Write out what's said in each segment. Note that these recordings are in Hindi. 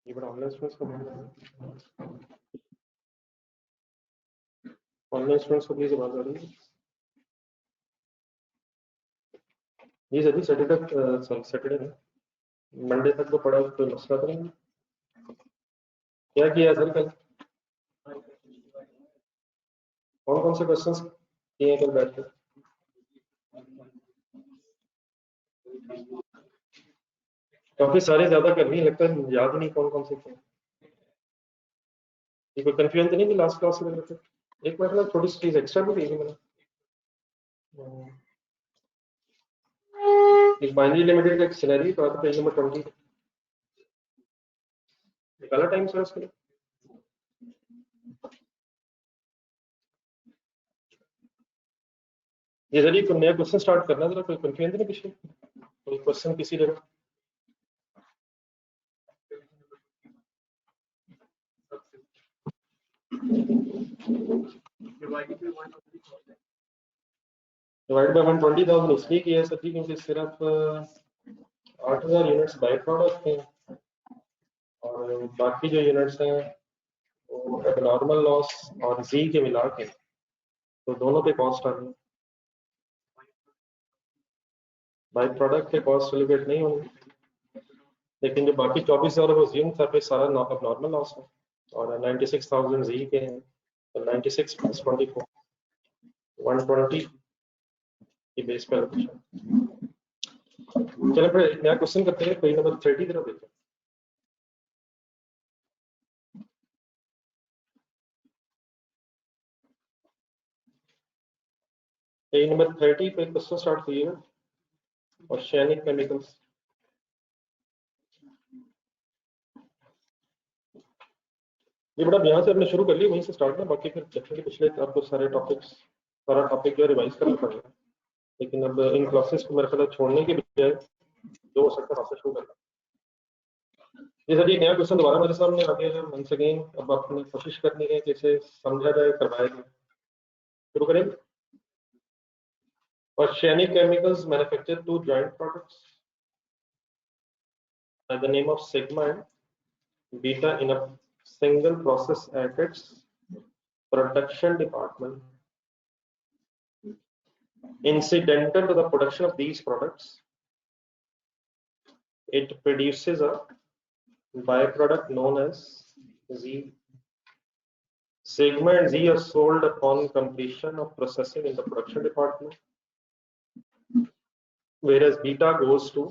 ये बड़ा ऑनलाइन स्टूडेंट्स को बोल रहा है, ऑनलाइन स्टूडेंट्स को प्लीज आवाज आ रही है जी सर? सैटरडे सॉरी सैटरडे में मंडे तक तो पढ़ा, कोई मसला तो नहीं? क्या किया सर कल? कौन कौन से क्वेश्चंस किए कल बैठ कर? काफी सारे ज्यादा कर नहीं लगता है, याद नहीं कौन कौन से थे। ये कोई कंफ्यूजन तो नहीं कि लास्ट क्लास में रहते? एक बार ना थोड़ी सी चीज एक्स्ट्रा भी दी थी मैंने। एक बाइनरी लिमिटेड का एक सिनेरियो था, पेज नंबर 20 निकाला टाइम सर उसके लिए? ये सर कोई नया क्वेश्चन स्टार्ट करना, जरा कोई कंफ्यूजन नहीं पीछे, कोई क्वेश्चन किसी जगह? डिवाइड बाय 120,000 इसलिए किया है सर जी क्योंकि सिर्फ 8,000 यूनिट्स बाई प्रोडक्ट हैं और बाकी जो यूनिट्स हैं वो एबनॉर्मल लॉस और जी के मिला के, तो दोनों पे कॉस्ट आ रही है। बाई प्रोडक्ट के कॉस्ट एलोकेट नहीं होंगे, लेकिन जो बाकी 24,000 वो जिम था पे सारा नॉर्मल लॉस है और 96,000 जी के हैं, तो 96 प्लस 24 120 की बेस पे एलोकेशन। चलो फिर एक नया क्वेश्चन करते हैं, पेज नंबर 30 तरफ देखते हैं। पेज नंबर 30 पे क्वेश्चन स्टार्ट करिएगा। ऑर्गेनिक केमिकल्स, ये बड़ा यहाँ से हमने शुरू कर लिया, वहीं से स्टार्ट है, बाकी फिर देखेंगे पिछले आपको सारे टॉपिक्स, सारा टॉपिक जो रिवाइज करना पड़ेगा, लेकिन अब इन क्लासेस को मेरे ख्याल छोड़ने के बजाय जो हो सकता है वहाँ से शुरू करना। ये सर ये नया क्वेश्चन दोबारा मेरे सामने आ गया है वंस अगेन, अब आपने कोशिश करनी है कि इसे समझा जाए, करवाया जाए। शुरू करें। Organic chemicals manufacture two joint products by the name of sigma and beta in a single process at its production department. Incidental to the production of these products, it produces a byproduct known as Z. Sigma and Z are sold upon completion of processing in the production department, whereas beta goes to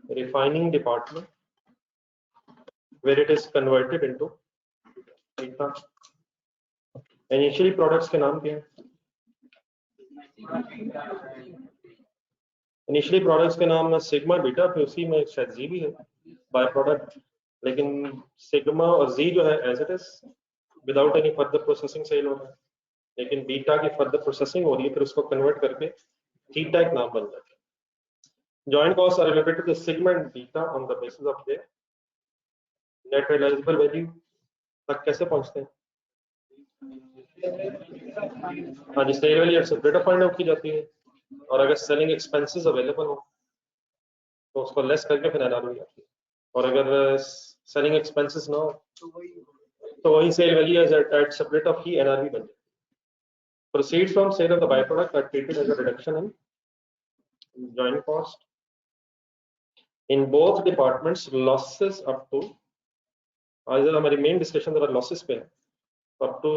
refining department where it is converted into beta. Initially products के नाम क्या है? इनिशियली प्रोडक्ट्स के नाम सिग्मा बीटा, फिर उसी में शायद जी भी है बाय प्रोडक्ट, लेकिन सिग्मा और जी जो है as it is without any further processing sale हो रहा है, लेकिन बीटा की फर्दर प्रोसेसिंग हो रही है, फिर उसको कन्वर्ट करके थीटा एक नाम बन जाता है। Joint cost are related to the sigma and beta on the basis of their net realizable value. तक कैसे पहुंचते हैं? हाँ जी, sale value separate find out की जाती है, और अगर सेलिंग एक्सपेंसेस अवेलेबल हो तो उसको लेस करके फिर एनआरओ आती है, और अगर सेलिंग एक्सपेंसेस ना हो तो वही sale value as at separate of ही एनआरवी बन जाती है। Proceeds from sale of the by product are treated as a reduction in joint cost in both departments. Losses up to, आज हमारी मेन डिस्कशन जरा लॉसेस पे है, up to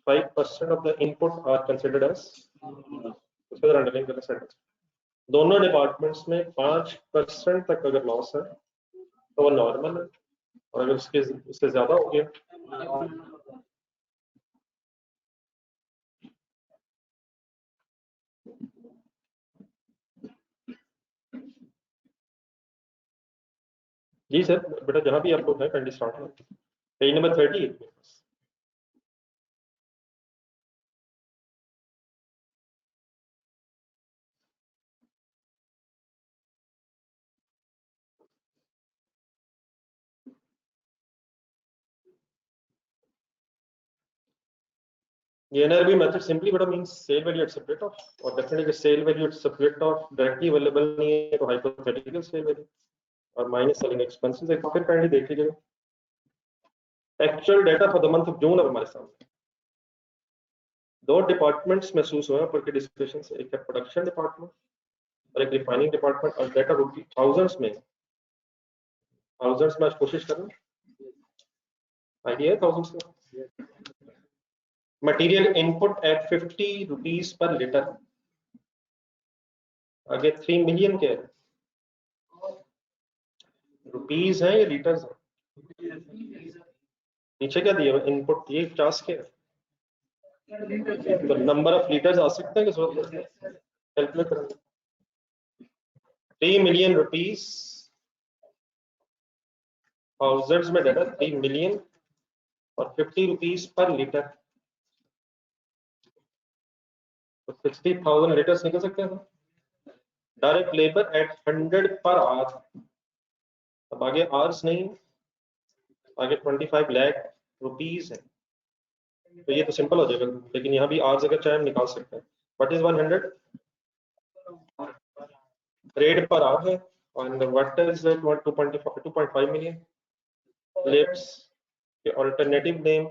5% of the input are considered as, उसको जरा अंडरलाइन करना सेंटेंस, दोनों डिपार्टमेंट्स में 5% तक अगर लॉस है तो वो नॉर्मल है, और अगर उससे ज्यादा हो गया जी सर बेटा, जहां भी आप लोग हैं कैंडी स्टार्ट है, page number 30। The NRV method simply what means sale value at separate of, और definitely sale value at separate of directly available नहीं है तो हाइपोथेटिकल सेल वैल्यू और माइनस सेलिंग एक्सपेंसेस। एक फिर काइंडली देख लीजिएगा actual data for the month of June अब हमारे सामने। दो डिपार्टमेंट्स महसूस हुए ऊपर के डिस्कशन से, एक है प्रोडक्शन डिपार्टमेंट और एक रिफाइनिंग डिपार्टमेंट, और डाटा रुपी थाउजेंड्स में आज कोशिश करना, आइडिया है थाउजेंड्स में। मटेरियल इनपुट एट 50 रुपीज पर लीटर, आगे 3 मिलियन के रुपीज है या लीटर्स है? नीचे क्या दिया हुआ इनपुट, ये 50 के है, तो नंबर ऑफ लीटर्स आ सकते हैं कि कैलकुलेट करेंगे। 3 मिलियन रुपीज थाउजेंड्स में डाला 3 मिलियन और 50 रुपीज पर लीटर, तो 60,000 लीटर्स निकल सकते हैं। Direct labour eight 100 per hour, अब आगे आवर्स नहीं, आगे 25 लाख रुपीज है, तो ये तो सिंपल हो जाएगा, लेकिन यहाँ भी आवर्स अगर चाहे हम निकाल सकते हैं। What is 100 rate per hour है, और व्हाट इज 2.5 मिलियन लिप्स के ऑल्टरनेटिव नेम।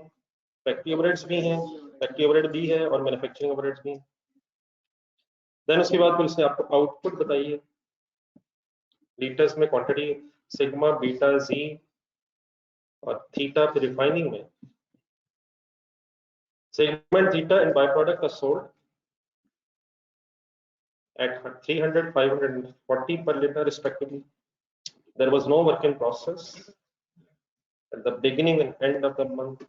फैक्ट्री ओवरहेड्स भी हैं, फैक्ट्री ओवरहेड भी है और मैन्युफैक्चरिंग ओवरहेड्स भी। देन उसके बाद फिर उसने आपको आउटपुट बताइए, लीटर्स में क्वांटिटी सिग्मा बीटा जी और थीटा फिर रिफाइनिंग में segment theta and by product are sold at 300 540 per liter respectively. There was no work in process at the beginning and end of the month.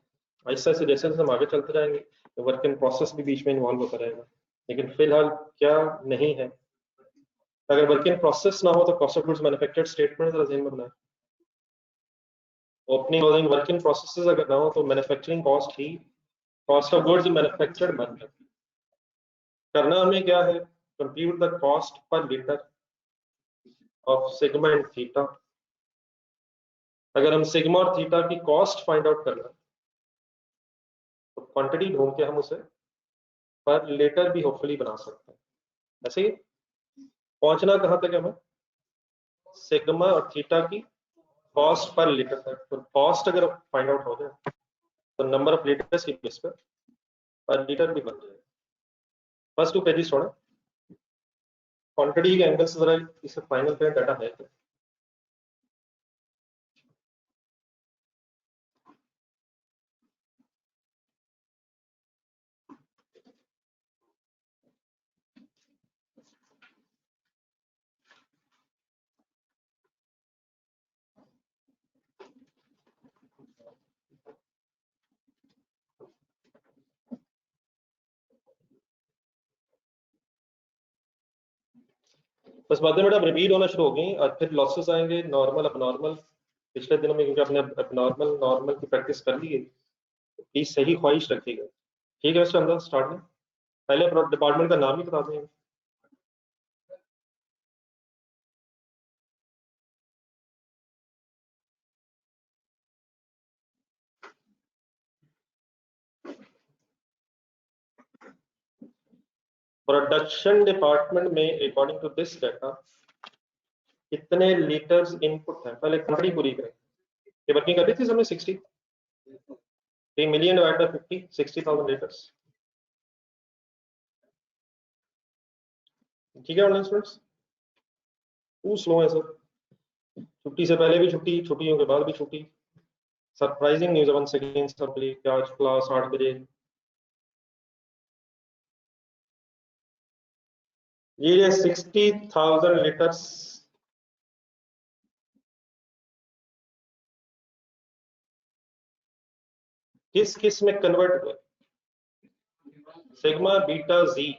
ऐसा से जैसे हम आगे चलते जाएंगे तो वर्क इन प्रोसेस भी बीच में इन्वॉल्व होता रहेगा, लेकिन फिलहाल क्या नहीं है। अगर वर्क इन प्रोसेस ना हो तो cost of goods manufactured statement जरा ध्यान में बनाएं। Opening closing work in processes अगर ना हो तो manufacturing cost he cost of goods manufactured बन जाती है। करना हमें क्या है, compute the cost per litre of segment theta. अगर हम सिग्मा और थीटा की कॉस्ट फाइंड आउट करना तो क्वांटिटी ढूंढ के हम उसे पर लीटर भी होपफुली बना सकते हैं। ऐसे ही पहुंचना कहां तक है हमें, सिग्मा और थीटा की कॉस्ट पर लीटर तक। तो कॉस्ट अगर फाइंड आउट हो जाए तो नंबर ऑफ लीटर्स की बेस पर लीटर भी बन जाएगा। फर्स्ट 2 पेजेस छोड़ा, क्वांटिटी के एंगल से जरा इसे फाइनल करें, डाटा है तो। बस बातें बेटा रिपीट होना शुरू हो गई और फिर लॉसेस आएंगे, नॉर्मल अब पिछले दिनों में क्योंकि आपने अब नॉर्मल की प्रैक्टिस कर ली है, प्लीज सही ख्वाहिश रखिएगा, ठीक है। वैसे अंदर स्टार्ट में पहले डिपार्टमेंट का नाम ही बता दें। प्रोडक्शन डिपार्टमेंट में अकॉर्डिंग टू दिस डाटा कितने लीटर्स इनपुट है, पहले क्वांटिटी पूरी करें। ये वर्किंग कर रही थी हमने 60 3 मिलियन डिवाइड बाय 50 60,000 लीटर्स। ठीक है ऑनलाइन स्टूडेंट्स, टू स्लो है सर, छुट्टी से पहले भी छुट्टी, छुट्टियों के बाद भी छुट्टी। Surprising news one second sir कि आज क्लास 8 बजे ये 60,000 लीटर्स किस किस में कन्वर्ट हुए, सिग्मा बीटा जी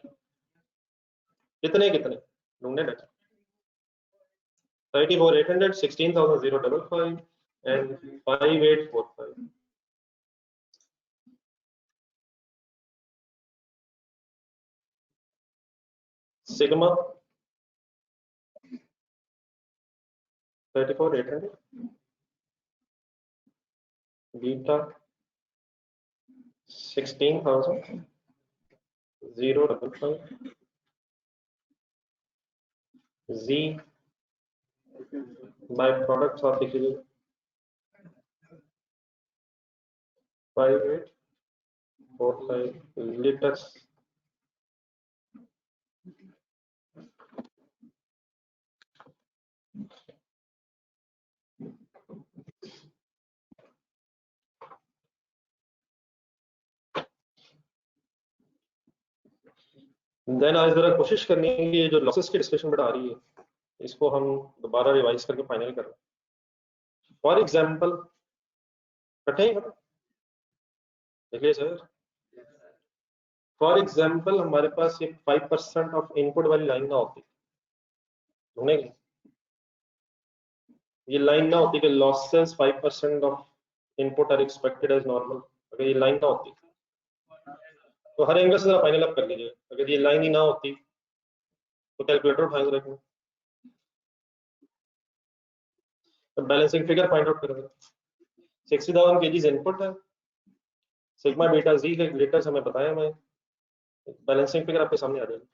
कितने कितने ढूंढने लगे। 34,800 16,055 and 5845। सिग्मा 34,800, बीटा 16,055, जी बाय प्रोडक्ट्स आप लिखिए 5845 liters. देन आज जरा कोशिश करनी है कि ये जो लॉसेस की डिस्कशन बढ़ा रही है इसको हम दोबारा रिवाइज करके फाइनल करें। फॉर एग्जांपल कटे देखिए सर, फॉर एग्जांपल हमारे पास ये 5% ऑफ इनपुट वाली लाइन ना होती, ढूंढेंगे ये लाइन ना होती कि losses 5% of input are expected as normal, अगर ये लाइन ना होती तो हर एंगल से जरा फाइनल अप कर लीजिए। अगर ये लाइन ही ना होती तो कैलकुलेटर उठाएंगे रखेंगे, तो बैलेंसिंग फिगर फाइंड आउट करेंगे। 60,000 kg इनपुट है, सिग्मा बीटा जी लेटर्स हमें बताया, हमें बैलेंसिंग फिगर आपके सामने आ जाएगी।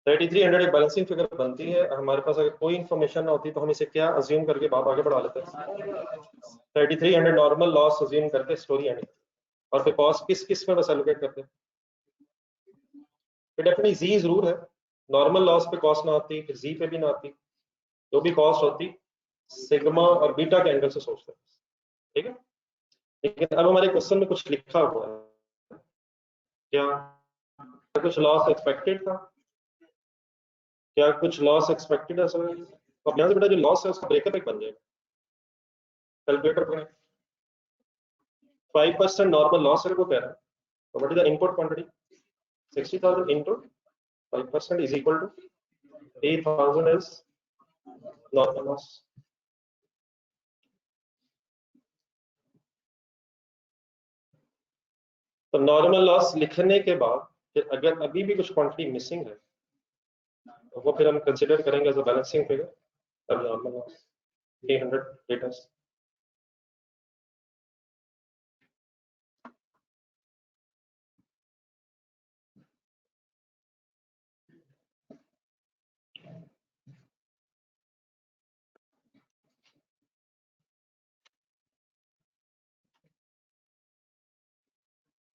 3300 एक बैलेंसिंग फिगर बनती है। हमारे पास अगर कोई इन्फॉर्मेशन ना होती तो हम इसे क्या अज्यूम करके बात आगे बढ़ा लेते हैं, 3300 नॉर्मल लॉस अज्यूम करके स्टोरी एंड, और फिर कॉस्ट किस किस में बस एलोकेट करते हैं। डेफिनेटली जी जरूर है, नॉर्मल लॉस पे कॉस्ट ना आती, फिर जी पे भी ना आती, जो भी कॉस्ट होती सिग्मा और बीटा के एंगल से सोचते हैं, ठीक है। लेकिन अब हमारे क्वेश्चन में कुछ लिखा हुआ है, क्या कुछ लॉस एक्सपेक्टेड था, क्या कुछ लॉस एक्सपेक्टेड है सर? तो यहाँ से बेटा जो लॉस है उसका ब्रेकअप एक बन जाएगा, कैलकुलेटर पर 5% नॉर्मल लॉस है वो कह रहा है, तो what is the input quantity, 60,000 into 5% is equal to 8,000 is normal loss. तो नॉर्मल लॉस लिखने के बाद फिर अगर अभी भी कुछ क्वांटिटी मिसिंग है तो वो फिर हम कंसिडर करेंगे एज अ बैलेंसिंग फिगर अब नॉर्मल लॉस 300 लीटर्स।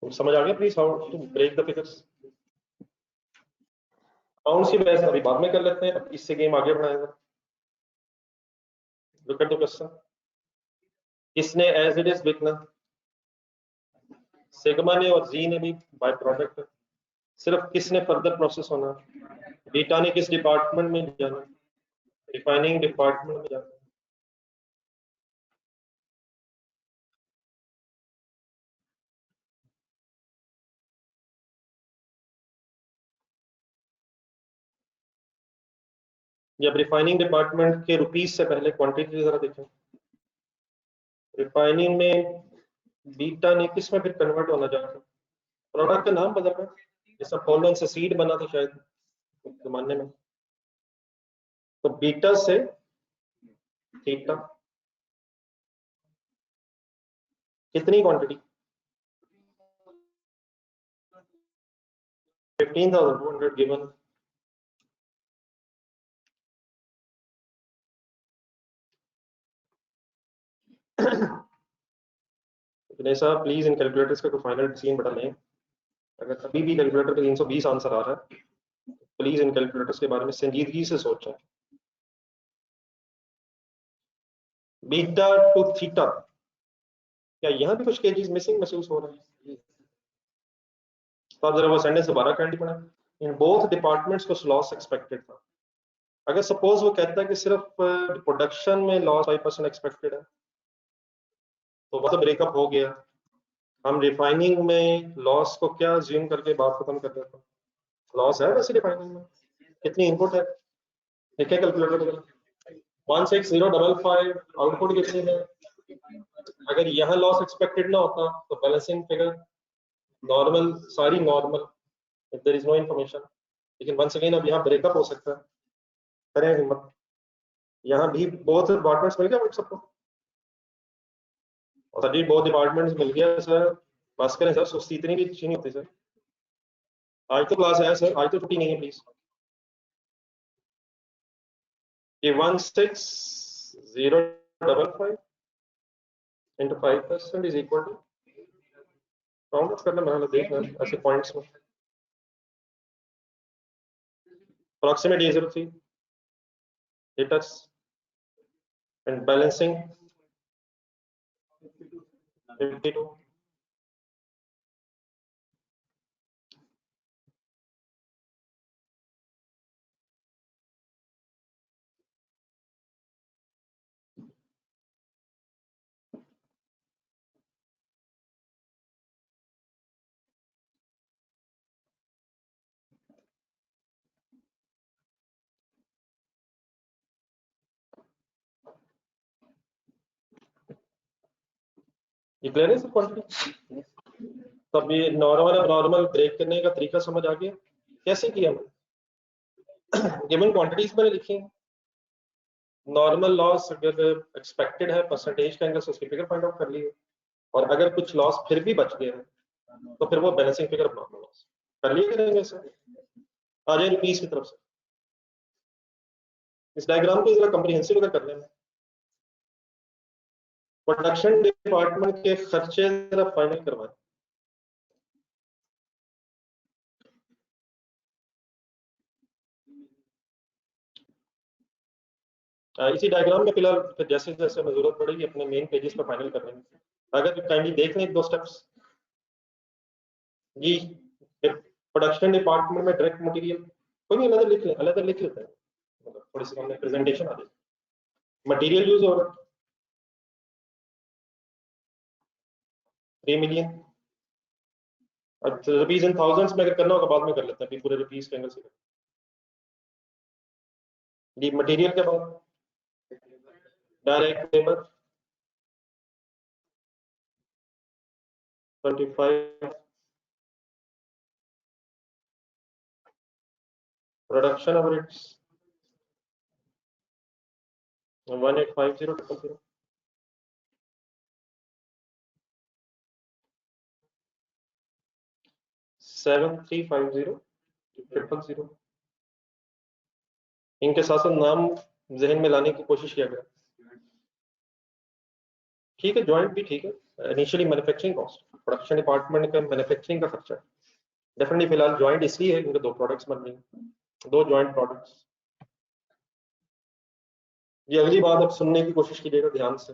समझ आ गया please how to break the figures? Amounts की बहस अभी बाद में कर लेते हैं, अब इससे गेम आगे बढ़ाएंगे। लुक एट द क्वेश्चन, किसने एज इट इज बिकना, सिग्मा ने और जी ने भी बाय प्रोडक्ट, सिर्फ किसने फर्दर प्रोसेस होना, बीटा ने किस डिपार्टमेंट में जाना, रिफाइनिंग डिपार्टमेंट में जाना। जब रिफाइनिंग डिपार्टमेंट के रुपीज से पहले क्वांटिटी जरा देखें, रिफाइनिंग में बीटा ने किस में फिर कन्वर्ट होना जाता, प्रोडक्ट का नाम बदल रहा है, जैसा पोलन से सीड बना था शायद जमाने में, तो बीटा से थीटा, कितनी क्वांटिटी 15,200 गिवन, साहब प्लीज इन कैलकुलेटर्स का कोई फाइनल डिसीजन बता लें। अगर अभी भी कैलकुलेटर का 320 आंसर आ रहा है तो प्लीज इन कैलकुलेटर्स के बारे में संजीदगी से सोचें। बीटा टू थीटा, क्या यहाँ भी कुछ केजीज मिसिंग महसूस हो रहा है? तो आप जरा वो सेंटेंस दोबारा काइंडली पढ़ें, इन बोथ डिपार्टमेंट्स को लॉस एक्सपेक्टेड था। अगर सपोज वो कहता है कि सिर्फ प्रोडक्शन में लॉस 5% एक्सपेक्टेड है तो वो तो ब्रेकअप हो गया, हम रिफाइनिंग में लॉस को क्या ज्यूम करके बात खत्म कर देते हैं, लॉस है वैसे रिफाइनिंग में, कितनी इनपुट है देखिए कैलकुलेटर पर, 16055 आउटपुट कितनी है। अगर यहाँ लॉस एक्सपेक्टेड ना होता तो बैलेंसिंग फिगर नॉर्मल, सारी normal if there is no information, लेकिन वंस अगेन अब यहाँ ब्रेकअप हो सकता है, करें हिम्मत, यहाँ भी बहुत डिपार्टमेंट्स मिल गया सबको, और सभी बहुत डिपार्टमेंट्स मिल गया सर, बस करें सर, सुस्ती इतनी भी अच्छी नहीं होती सर, आज तो क्लास है सर, आज तो छुट्टी नहीं है प्लीज। ये 16055 into 5% is equal to round of करना मैंने देखना ऐसे पॉइंट्स में approximate A03 status and balancing 52. ये क्लियर है सर क्वांटिटी? तो अब ये नॉर्मल ब्रेक करने का तरीका समझ आ गया कैसे किया हमने? गिवन क्वांटिटीज मैंने लिखी नॉर्मल लॉस अगर एक्सपेक्टेड है परसेंटेज के एंगल से उसकी फिगर फाइंड आउट कर लिए और अगर कुछ लॉस फिर भी बच गया है तो फिर वो balancing figure of normal loss कर लिए करेंगे सर। आ जाए रुपीस की तरफ से इस डायग्राम को जरा कंप्रीहेंसिव अगर करने में प्रोडक्शन डिपार्टमेंट के खर्चे जरा फाइनल करवाएं। इसी डायग्राम में फिलहाल फिर जैसे जैसे हमें जरूरत पड़ेगी अपने मेन पेजेस पर फाइनल कर लेंगे। अगर काइंडली देख लें 2 स्टेप्स जी। प्रोडक्शन डिपार्टमेंट में डायरेक्ट मटेरियल कोई नहीं अलग लिख लेते हैं मतलब थोड़ी सी हमने प्रेजेंटेशन आ जाए मटेरियल यूज हो रहा है 3 मिलियन रुपीज इन थाउजेंड्स में अगर करना होगा बाद में कर लेते हैं पूरे रुपीज के एंगल से जी। मटेरियल के बाद डायरेक्ट लेबर 25 प्रोडक्शन एवरेज 1850 7350 इनके साथ साथ नाम जहन में लाने की कोशिश किया गया। ठीक है जॉइंट भी ठीक है। Initially manufacturing cost production department का मैन्युफैक्चरिंग का खर्चा डेफिनेटली फिलहाल जॉइंट इसलिए है क्योंकि 2 प्रोडक्ट्स बन रही हैं 2 जॉइंट प्रोडक्ट्स। ये अगली बात अब सुनने की कोशिश कीजिएगा ध्यान से।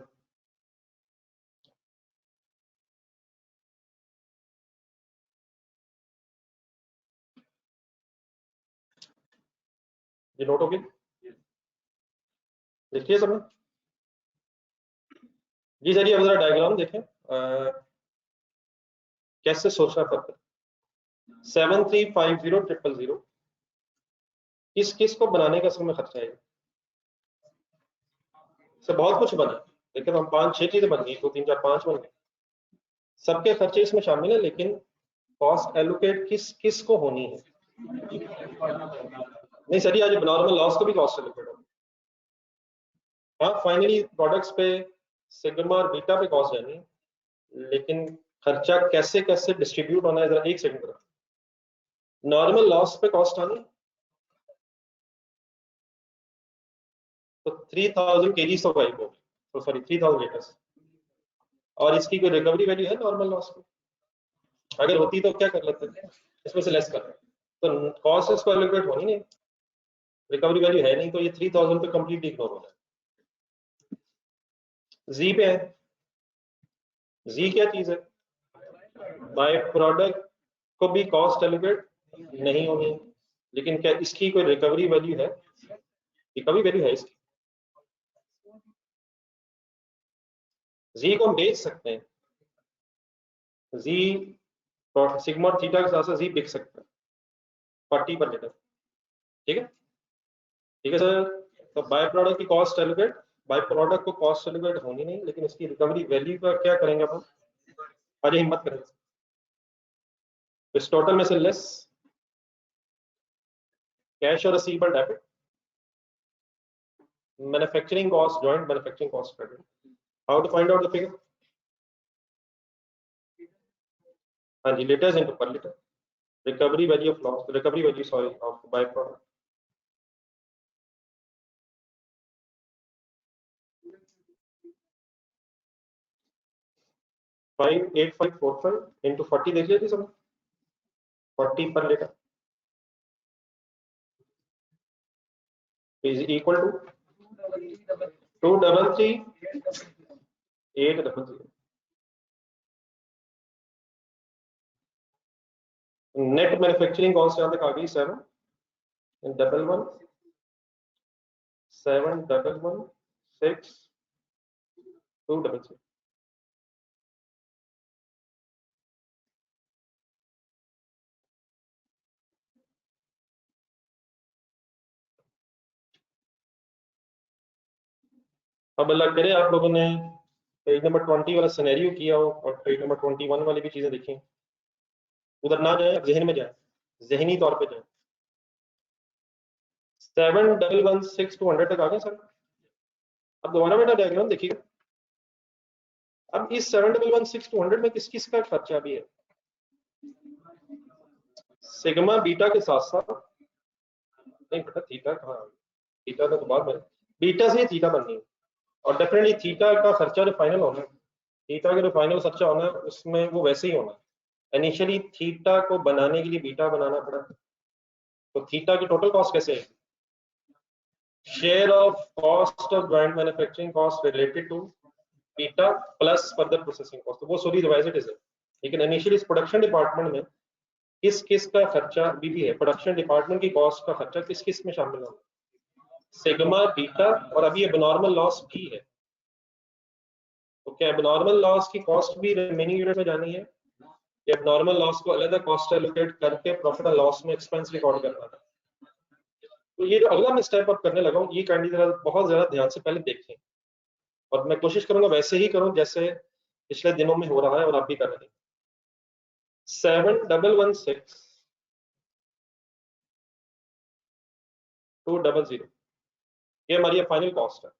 ये नोट हो गया देखिए सब जी सर। ये अब जरा डायग्राम देखें कैसे सोचना पड़ता है 7350000 किस किस को बनाने का समय खर्चा है से बहुत कुछ बना लेकिन हम 5-6 चीजें बन गई 2 3 4 5 बन गए सबके खर्चे इसमें शामिल है लेकिन कॉस्ट एलोकेट किस किस को होनी है नहीं सर आज नॉर्मल लॉस को भी कॉस्ट एलोकेट होगी। हाँ फाइनली प्रोडक्ट्स पे सिग्मा और बीटा पे कॉस्ट जानी है लेकिन खर्चा कैसे कैसे डिस्ट्रीब्यूट होना है जरा एक सेकंड पर नॉर्मल लॉस पे कॉस्ट आनी तो 3000 केजीज तो गायब होगी तो सॉरी 3000 लीटर्स और इसकी कोई रिकवरी वैल्यू है नॉर्मल लॉस की अगर होती तो क्या कर लेते हैं इसमें से लेस कर तो कॉस्ट इसको एलोकेट होनी नहीं रिकवरी वैल्यू है नहीं तो ये 3000 पे कंप्लीट इग्नोर होना है। जी पे है जी क्या चीज है बाय प्रोडक्ट को भी कॉस्ट एलोकेट नहीं होगी लेकिन क्या इसकी कोई रिकवरी वैल्यू है रिकवरी वैल्यू है इसकी जी को हम बेच सकते हैं जी सिग्मा और थीटा के साथ साथ जी बिक सकता है 40 पर लीटर ठीक है सर। तो बाय प्रोडक्ट की कॉस्ट एलोकेट बाय प्रोडक्ट को कॉस्ट एलोकेट होनी नहीं लेकिन इसकी रिकवरी वैल्यू का क्या करेंगे अपन अरे हिम्मत करें इस टोटल में से लेस कैश और receivable debit manufacturing cost joint manufacturing cost credit how to find out the figure हाँ जी लीटर्स इनटू पर litre recovery value of loss recovery value sorry of by product 58545 into 40 देख लिया थी सब 40 पर litre is equal to 233,800. Net manufacturing cost यहाँ तक आ गई 711,6,200. अब अल्लाह करे आप लोगों ने पेज नंबर 20 वाला सिनेरियो किया हो और पेज नंबर 21 वाली भी चीजें देखी, उधर ना जाए, जहन में जाए, जहनी तौर पे जाए। 711,6,200 तक आ गए सर। अब दोबारा बेटा डायग्राम देखिएगा। अब इस 711,6,200 में किस किस का खर्चा भी है? सिग्मा बीटा के साथ साथ नहीं बेटा थीटा कहाँ, थीटा तो बाद में, बीटा से थीटा बननी है और डेफिनेटली थीटा का खर्चा जो फाइनल होना है, थीटा का जो फाइनल खर्चा होना है उसमें वो वैसे ही होना है। इनिशियली थीटा को बनाने के लिए बीटा बनाना पड़ा, तो थीटा की टोटल कॉस्ट कैसे है? Share of cost of joint manufacturing cost related to beta plus further processing cost, तो वो सॉरी रिवाइज इट इज, लेकिन इनिशियली इस प्रोडक्शन डिपार्टमेंट में किस किस का खर्चा भी है, प्रोडक्शन डिपार्टमेंट की कॉस्ट का खर्चा किस किस में शामिल होगा? सिग्मा बीटा और अभी एबनॉर्मल लॉस भी है, तो क्या एबनॉर्मल लॉस की कॉस्ट भी रिमेनिंग यूनिट में जानी है? एबनॉर्मल लॉस को अलग कॉस्ट एलोकेट करके प्रॉफिट एंड लॉस में एक्सपेंस रिकॉर्ड करना था। तो ये जो अगला मैं स्टेप अप करने लगा हूँ, ये कैंडिडेट बहुत ज्यादा ध्यान से पहले देखें और मैं कोशिश करूंगा वैसे ही करूं जैसे पिछले दिनों में हो रहा है और आप भी कर रहे हैं। 711,6,200 ये हमारी फाइनल कॉस्ट है।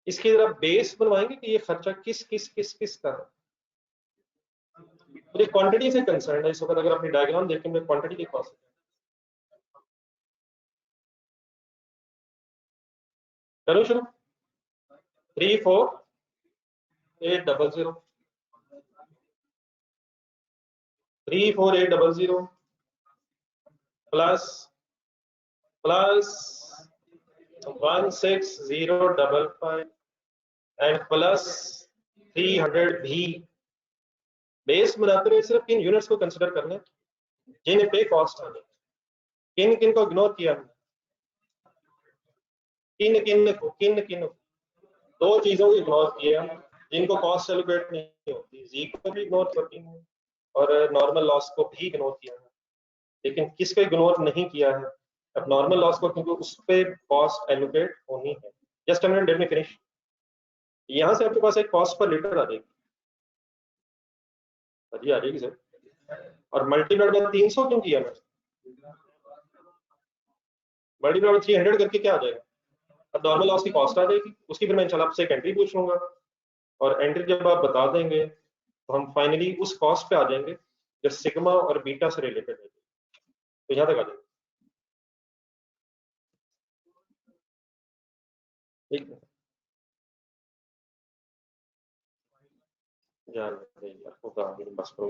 इसकी जरा बेस बनवाएंगे कि ये खर्चा किस किस किस किस का है। मुझे क्वांटिटी से कंसर्न है इस वक्त, अगर अपनी डायग्राम देखें मैं क्वांटिटी की कॉस्ट करूं शुरू। 34800 34800 प्लस 16055 एंड प्लस 300 भी। बेस बनाते हुए सिर्फ किन यूनिट्स को कंसिडर करना है जिन्हें पे कॉस्ट आनी, किन किन को इग्नोर किया, किन किन को दो चीजों को इग्नोर किया जिनको कॉस्ट एलोकेट नहीं होती, जी को भी इग्नोर करती है और नॉर्मल लॉस को भी इग्नोर किया है, लेकिन किसको इग्नोर नहीं किया है? अब नॉर्मल लॉस को, क्योंकि उस पे कॉस्ट एलोकेट होनी है। Just minute, let me finish. यहां से आपके पास एक कॉस्ट पर लीटर आ जाएगी, जी आ जाएगी सर, और मल्टीप्लाइड बाय 300 क्यों किया मैं? मल्टीप्लाइड बाय 300 करके क्या आ जाएगा? अब नॉर्मल लॉस की कॉस्ट आ जाएगी, उसकी फिर मैं इंशाल्लाह आपसे एक एंट्री पूछ लूंगा और एंट्री जब आप बता देंगे तो हम फाइनली उस कॉस्ट पे आ जाएंगे जो सिग्मा और बीटा से रिलेटेड है। तो यहाँ तक आ जाएंगे, ठीक है यार, बस करो,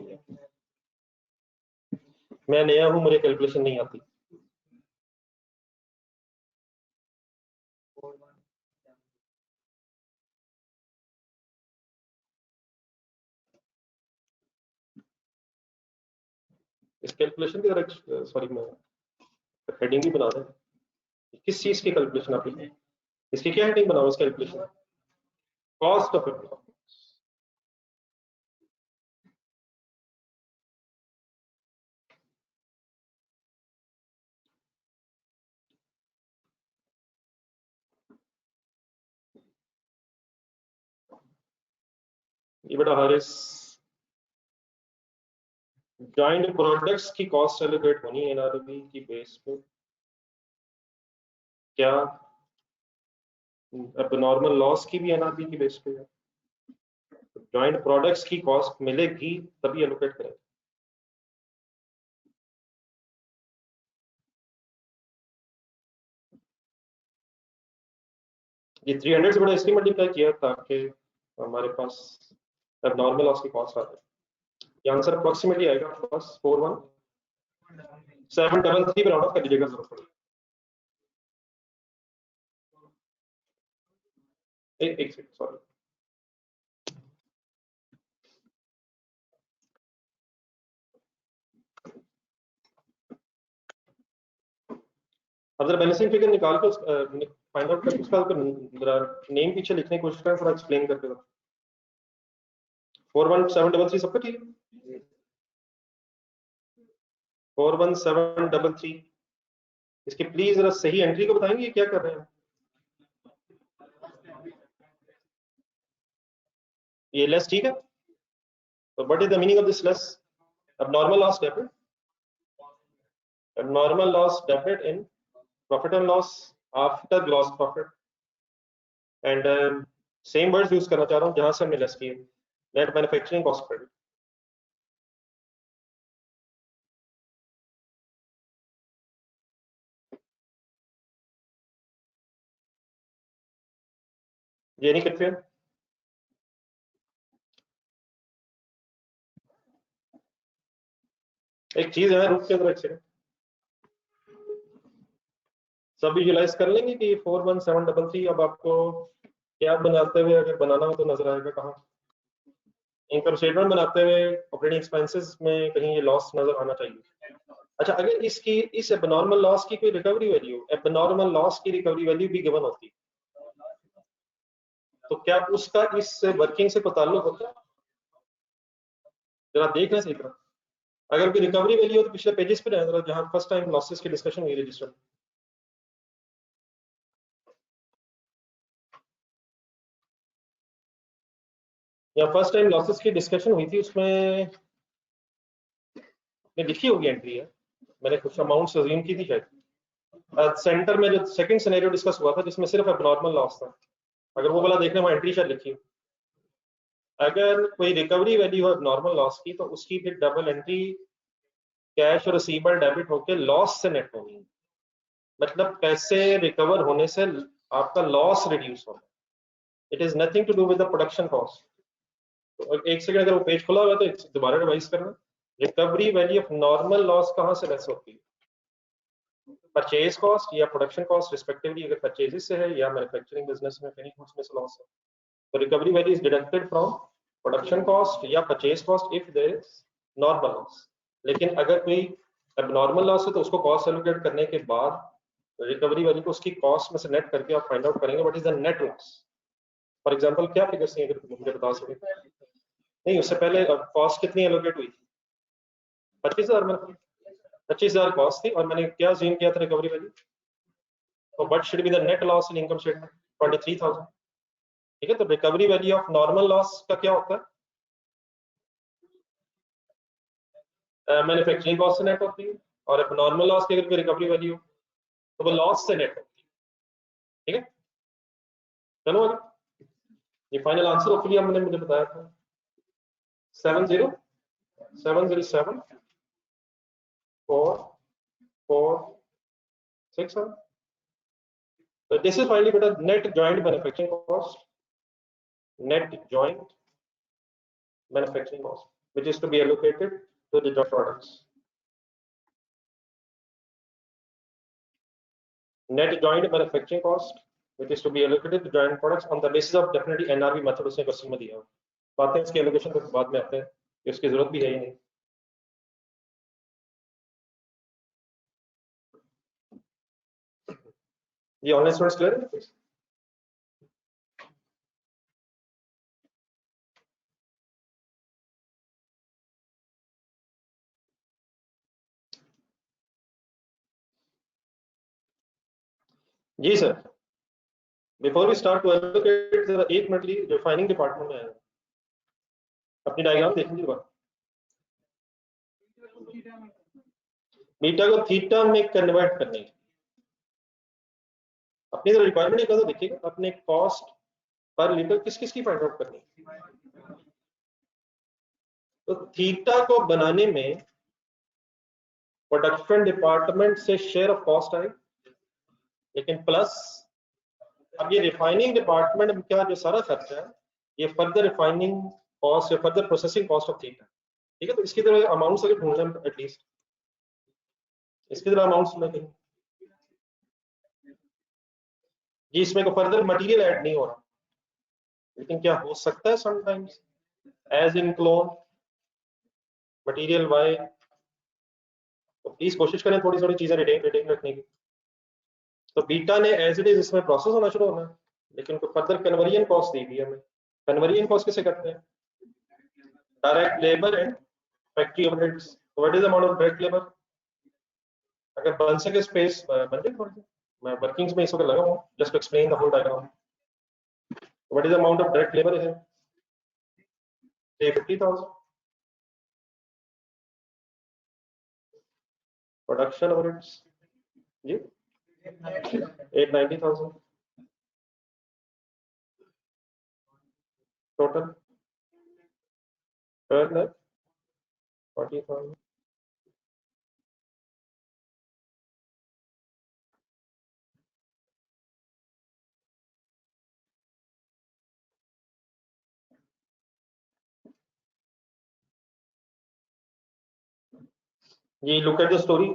मैं नया हूँ, मुझे कैलकुलेशन नहीं आती। इस कैलकुलेशन की तरह सॉरी मैं हेडिंग भी बना दें, किस चीज की कैलकुलेशन आपकी, इसकी क्या हेडिंग बनाओ इस कैलकुलेशन? Cost of it. ये बेटा हारिस, जॉइंट प्रोडक्ट्स की कॉस्ट एलोकेट होनी है एनआरबी की बेस पे, क्या अब नॉर्मल लॉस की भी एनआरबी की बेस पे है? जॉइंट प्रोडक्ट्स की कॉस्ट मिलेगी तभी एलोकेट करेंगे। ये 300 से बड़ा इसलिए मल्टीप्लाई किया ताकि हमारे पास एबनॉर्मल लॉस की कॉस्ट आ रही है। ये आंसर अप्रोक्सीमेटली आएगा आपके पास 41733 पर आउट ऑफ कर लीजिएगा जरूरत पड़े। एक सेकंड सॉरी। अब जरा बैलेंसिंग फिगर निकाल के फाइंड आउट करके उसका जरा नेम पीछे लिखने की कोशिश करें, थोड़ा एक्सप्लेन करके। 41733 सबका ठीक है? 41733 इसकी प्लीज जरा सही एंट्री को बताएंगे क्या कर रहे हैं? ये लेस ठीक है, तो what is the meaning of this less? abnormal loss debit, abnormal loss debit in profit and loss after gross profit, and same words use करना चाह रहा हूं जहां से हमने लेस किए, net manufacturing cost credit। ये नहीं करते हैं? एक चीज है, रुक के अंदर एक सेकंड सब विजुलाइज कर लेंगे कि 41733 अब आपको क्या बनाते हुए अगर बनाना हो तो नजर आएगा कहाँ? इनकम स्टेटमेंट बनाते हुए ऑपरेटिंग एक्सपेंसेस में कहीं ये लॉस नजर आना चाहिए। अच्छा, अगर इसकी इस एबनॉर्मल लॉस की कोई रिकवरी वैल्यू, एबनॉर्मल लॉस की रिकवरी वैल्यू भी गिवन होती तो क्या उसका इस वर्किंग से कोई ताल्लुक होता है? जरा देख लें सही तरह। अगर कोई रिकवरी वैल्यू हो तो पिछले पेजेस पे जरा जहां फर्स्ट टाइम लॉसेस की डिस्कशन हुई रजिस्टर, या फर्स्ट टाइम लॉसेस की डिस्कशन हुई थी उसमें लिखी होगी एंट्री है, मैंने कुछ अमाउंट्स अज्यूम की थी शायद। सेंटर में जो सेकंड सिनेरियो डिस्कस हुआ था जिसमें सिर्फ एबनॉर्मल लॉस था, अगर वो वाला देखने वहां एंट्री शायद लिखी हो। अगर कोई रिकवरी वैल्यू हो एबनॉर्मल लॉस की तो उसकी फिर डबल एंट्री कैश और रिसीवेबल डेबिट होकर लॉस से नेट होगी, मतलब पैसे रिकवर होने से आपका लॉस रिड्यूस होगा। It is nothing to do with the production cost. तो एक सेकंड अगर वो पेज खुला हुआ तो दोबारा रिवाइज करना। Recovery value of normal loss कहां से लेस होती है? परचेज कॉस्ट या प्रोडक्शन कॉस्ट रिस्पेक्टिवली, अगर परचेजेस से है या मैन्युफैक्चरिंग बिजनेस में कहीं कुछ में से लॉस है तो recovery value is deducted from production cost या purchase cost if there is normal loss. लेकिन अगर कोई एबनॉर्मल लॉस है तो उसको कॉस्ट एलोकेट करने के बाद रिकवरी वैल्यू को उसकी कॉस्ट में से नेट करके आप फाइंड आउट करेंगे what is the net loss. For example क्या फिगर्स हैं अगर मुझे बता सके? नहीं, उससे पहले कॉस्ट कितनी एलोकेट हुई? 25,000 में 25,000 कॉस्ट थी और मैंने क्या अज्यूम किया था रिकवरी वैल्यू, तो what should be the net loss in income statement? 23,000। ठीक है, तो recovery value of normal loss का क्या होता है? मैन्युफैक्चरिंग कॉस्ट से नेट होती है, और अब नॉर्मल लॉस की अगर कोई रिकवरी वैल्यू तो वो लॉस से नेट होती है। ठीक है, चलो आगे। ये फाइनल आंसर होपफुली हमने मुझे बताया था 70707 4 4 6 7। So this is finally better net joint manufacturing cost, net joint manufacturing cost, which is to be allocated to the joint products. Net joint manufacturing cost, which is to be allocated to joint products on the basis of definitely NRV method उसने क्वेश्चन में दिया। बातें इसके एलोकेशन के बाद में आते हैं, इसकी जरूरत भी है ही नहीं। ये ऑनलाइन स्टूडेंट्स क्लियर है? जी sir, before we start to allocate जरा एक मिनट लिए रिफाइनिंग डिपार्टमेंट में आए, अपनी डायग्राम देख लीजिए। बीटा को थीटा में कन्वर्ट करने की अपनी जो रिक्वायरमेंट है तो देखिएगा, अपने कॉस्ट पर लीटर किस किस की फाइंड आउट करनी है। तो थीटा को बनाने में प्रोडक्शन डिपार्टमेंट से शेयर ऑफ कॉस्ट आए, लेकिन प्लस अब ये रिफाइनिंग डिपार्टमेंट का जो सारा खर्चा है ये फर्दर रिफाइनिंग कॉस्ट या further processing cost of theta, ठीक है। तो इसकी तरह अमाउंट्स अगर ढूंढना एटलीस्ट, इसकी तरह अमाउंट्स में कहीं जी, इसमें को फर्दर मटेरियल ऐड नहीं हो रहा, लेकिन क्या हो सकता है sometimes as in clone material Y. तो प्लीज कोशिश करें थोड़ी थोड़ी चीजें रिटेन रखने की। तो बीटा ने एज इट इज इसमें प्रोसेस होना शुरू होना है, लेकिन कोई फर्दर कन्वर्जन कॉस्ट दी हुई है हमें। कन्वर्जन कॉस्ट कैसे करते हैं? Direct labour and factory overheads. What is the amount of direct labour? अगर बन सके स्पेस बन जाए थोड़ी सी, मैं वर्किंग्स में इस वक्त लगा हूँ just to explain the whole diagram. What is the amount of direct labour है? 50,000। प्रोडक्शन ओवरहेड्स जी 890,000 टोटल per lakh 40,000। ये लुक एट द स्टोरी।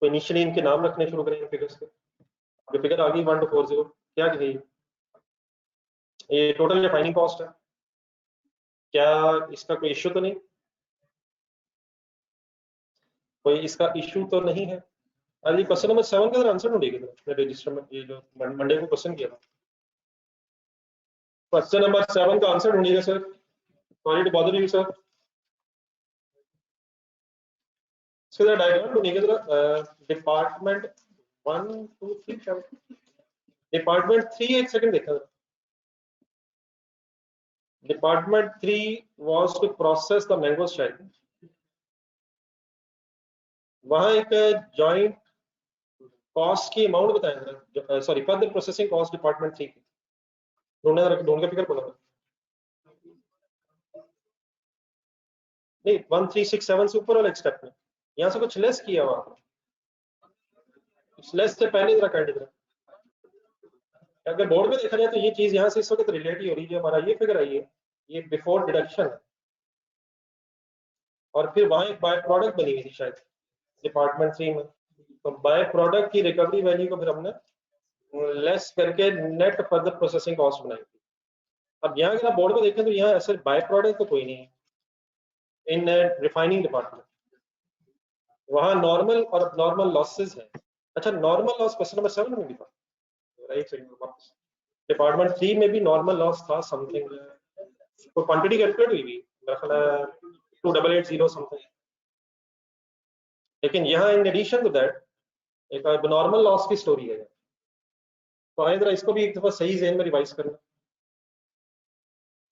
तो इनिशियली इनके नाम रखने शुरू करेंगे फिगर्स के। ये फिगर आ गई 1240, क्या है ये टोटल रिफाइनिंग कॉस्ट है। क्या इसका कोई इश्यू तो नहीं? कोई इसका इश्यू तो नहीं है? अरे क्वेश्चन नंबर 7 का आंसर ढूंढिए किधर रजिस्टर में, ये जो मंडे को क्वेश्चन किया था। क्वेश्चन नंबर 7 का आंसर ढूंढिएगा sir. Sorry to bother you sir. इसके जरा डायग्राम ढूंढिएगा जरा। डिपार्टमेंट 1 2 3 डिपार्टमेंट 3 एक सेकंड देखा। Department 3 was to process the mango शायद। वहां एक जॉइंट कॉस्ट की अमाउंट बताया, sorry further processing cost department 3 की ढूंढ के फिगर बोला नहीं 1367 से ऊपर वाले स्टेप में यहाँ से कुछ लेस किया हुआ, कुछ लेस से पहले जरा कैंडिडेट। अगर बोर्ड में देखा जाए तो ये चीज यहाँ से इस वक्त रिलेट ही हो रही है। हमारा ये फिगर आई है, ये बिफोर डिडक्शन है, और फिर वहां एक बाय प्रोडक्ट बनी हुई थी शायद डिपार्टमेंट 3 में। तो बाय प्रोडक्ट की रिकवरी वैल्यू को फिर हमने लेस करके नेट फर्दर प्रोसेसिंग कॉस्ट बनाई थी। अब यहाँ अगर आप बोर्ड में देखें तो यहाँ ऐसे बाय प्रोडक्ट तो कोई नहीं है इन रिफाइनिंग डिपार्टमेंट। वहां नॉर्मल और नॉर्मल लॉसेस है। अच्छा नॉर्मल लॉस क्वेश्चन नंबर 7 में भी था, एक सेकंड वापस। डिपार्टमेंट 3 में भी नॉर्मल लॉस था समथिंग, तो क्वांटिटी कैलकुलेट हुई थी मेरा ख्याल है 2880 समथिंग। लेकिन यहाँ इन एडिशन टू दैट एक नॉर्मल लॉस की स्टोरी है। तो आइए जरा इसको भी एक दफा सही ज़हन में रिवाइज करना।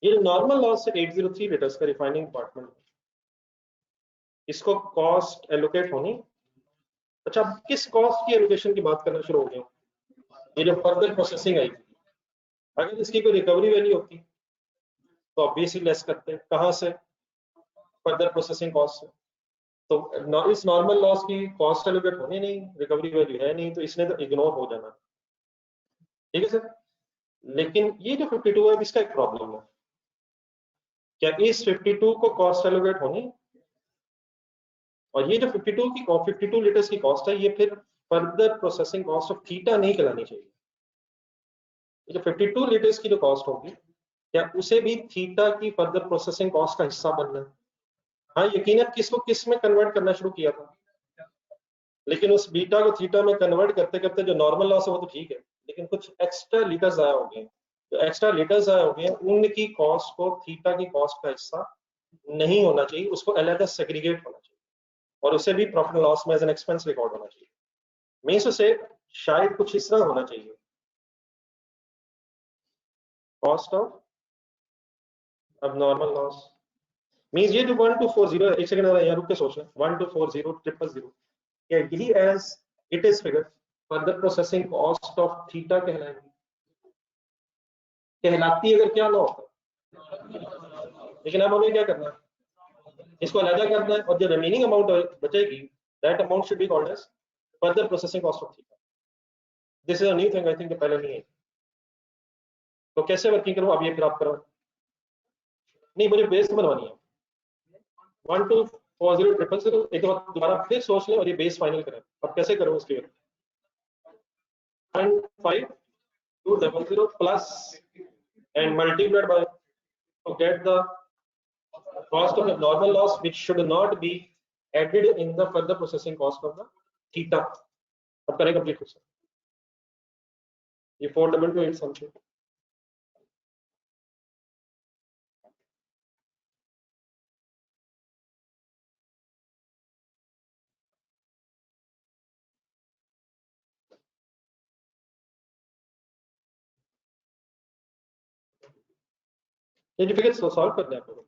ये नॉर्मल लॉस है 803 लीटर्स का रिफाइनिंग डिपार्टमेंट में, इसको कॉस्ट एलोकेट होनी। अच्छा किस कॉस्ट की एलोकेशन की बात करना शुरू हो गया? ये जो फर्दर प्रोसेसिंग आई, अगर इसकी कोई रिकवरी वैल्यू होती तो ऑब्वियसली लेस करते हैं। कहाँ से? फर्दर प्रोसेसिंग कॉस्ट से। तो इस नॉर्मल लॉस की कॉस्ट एलोकेट होनी नहीं, रिकवरी वैल्यू है नहीं, तो इसने तो इग्नोर हो जाना। ठीक है सर। लेकिन ये जो 52 है इसका एक प्रॉब्लम है। क्या इस 52 को कॉस्ट एलोकेट होनी, और ये जो 52 लीटर्स की कॉस्ट है ये फिर further processing cost of theta नहीं कहलानी चाहिए। ये जो 52 लीटर्स की जो कॉस्ट होगी क्या उसे भी थीटा की फर्दर प्रोसेसिंग कॉस्ट का हिस्सा बनना है? हाँ यकीनन किसको किस में कन्वर्ट करना शुरू किया था, लेकिन उस बीटा को थीटा में कन्वर्ट करते करते जो नॉर्मल लॉस है वो तो ठीक है, लेकिन कुछ एक्स्ट्रा लीटर्स आया हो गए। जो एक्स्ट्रा लीटर्स आए हो गए उनकी कॉस्ट को थीटा की कॉस्ट का हिस्सा नहीं होना चाहिए, उसको अलग सेग्रीगेट होना चाहिए, और उसे भी प्रॉफिट एंड लॉस में एज एन एक्सपेंस रिकॉर्ड होना चाहिए। मीन्स उसे शायद कुछ इस तरह होना चाहिए, cost of abnormal loss. Means ये जो 1240 है, एक सेकंड यहाँ रुक के सोचना, 1240 क्या यही as it is figure further processing cost of theta कहलाएगी? कहलाती अगर क्या ना होता, लेकिन अब हमें क्या करना है, इसको अलग करना है, और जो रिमेनिंग अमाउंट बचेगी that amount should be called as further processing cost of theta. This is a new thing, I think पहले नहीं है। तो कैसे वर्किंग करूं अब ये फिर आप करो। नहीं, मुझे बेस बनवानी है 12400000। एक बार दोबारा फिर सोच लें और ये बेस फाइनल करें। अब कैसे करो उसके 0.5200 plus and multiplied by to get the cost of the normal loss, which should not be added in the further processing cost of the theta. अब करें कंप्लीट कुछ ये 4228 समथिंग। ये डिफिकल्ट सॉल्व करना है आपको।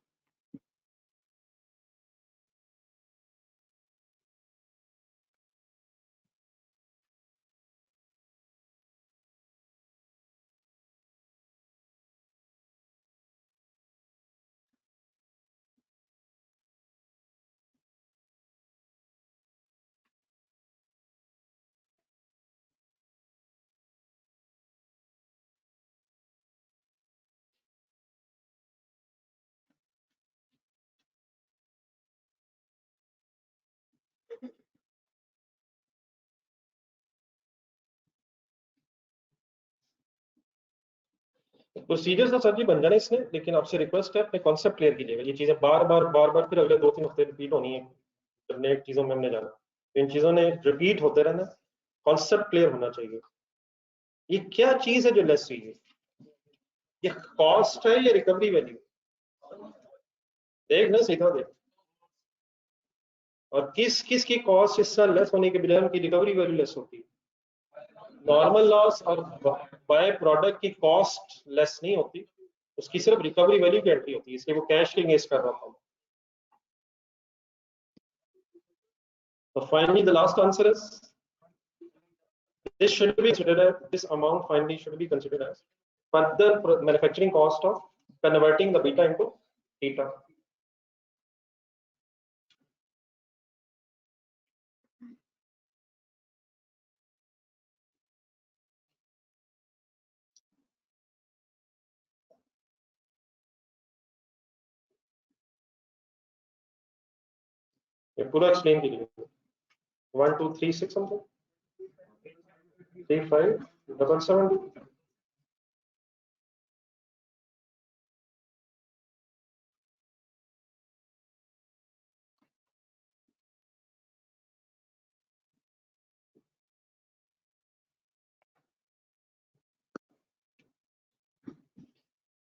प्रोसीजर्स तो सर जी बन जाने इसमें, लेकिन आपसे रिक्वेस्ट है अपने कॉन्सेप्ट क्लियर कीजिएगा। ये चीजें बार बार फिर अगले 2-3 हफ्ते रिपीट होनी है जब नई चीजों में हमने जाना, तो इन चीजों ने रिपीट होते रहना। कॉन्सेप्ट क्लियर होना चाहिए। ये क्या चीज है जो लेस हुई है? ये कॉस्ट है या रिकवरी वैल्यू? देख ना, सीधा देख। और किस किस की कॉस्ट इस साल लेस होने के बजाय उनकी रिकवरी वैल्यू लेस होती है? नॉर्मल लॉस और बाय प्रोडक्ट की कॉस्ट लेस नहीं होती, उसकी सिर्फ रिकवरी वैल्यू की एंट्री होती है, इसलिए वो कैश के अगेंस्ट कर रहा था। So finally the last answer is this should be considered as, this amount finally should be considered as further manufacturing cost of converting the beta into theta. ये पूरा एक्सप्लेन कीजिए। 1 2 3 6 something 3 5 7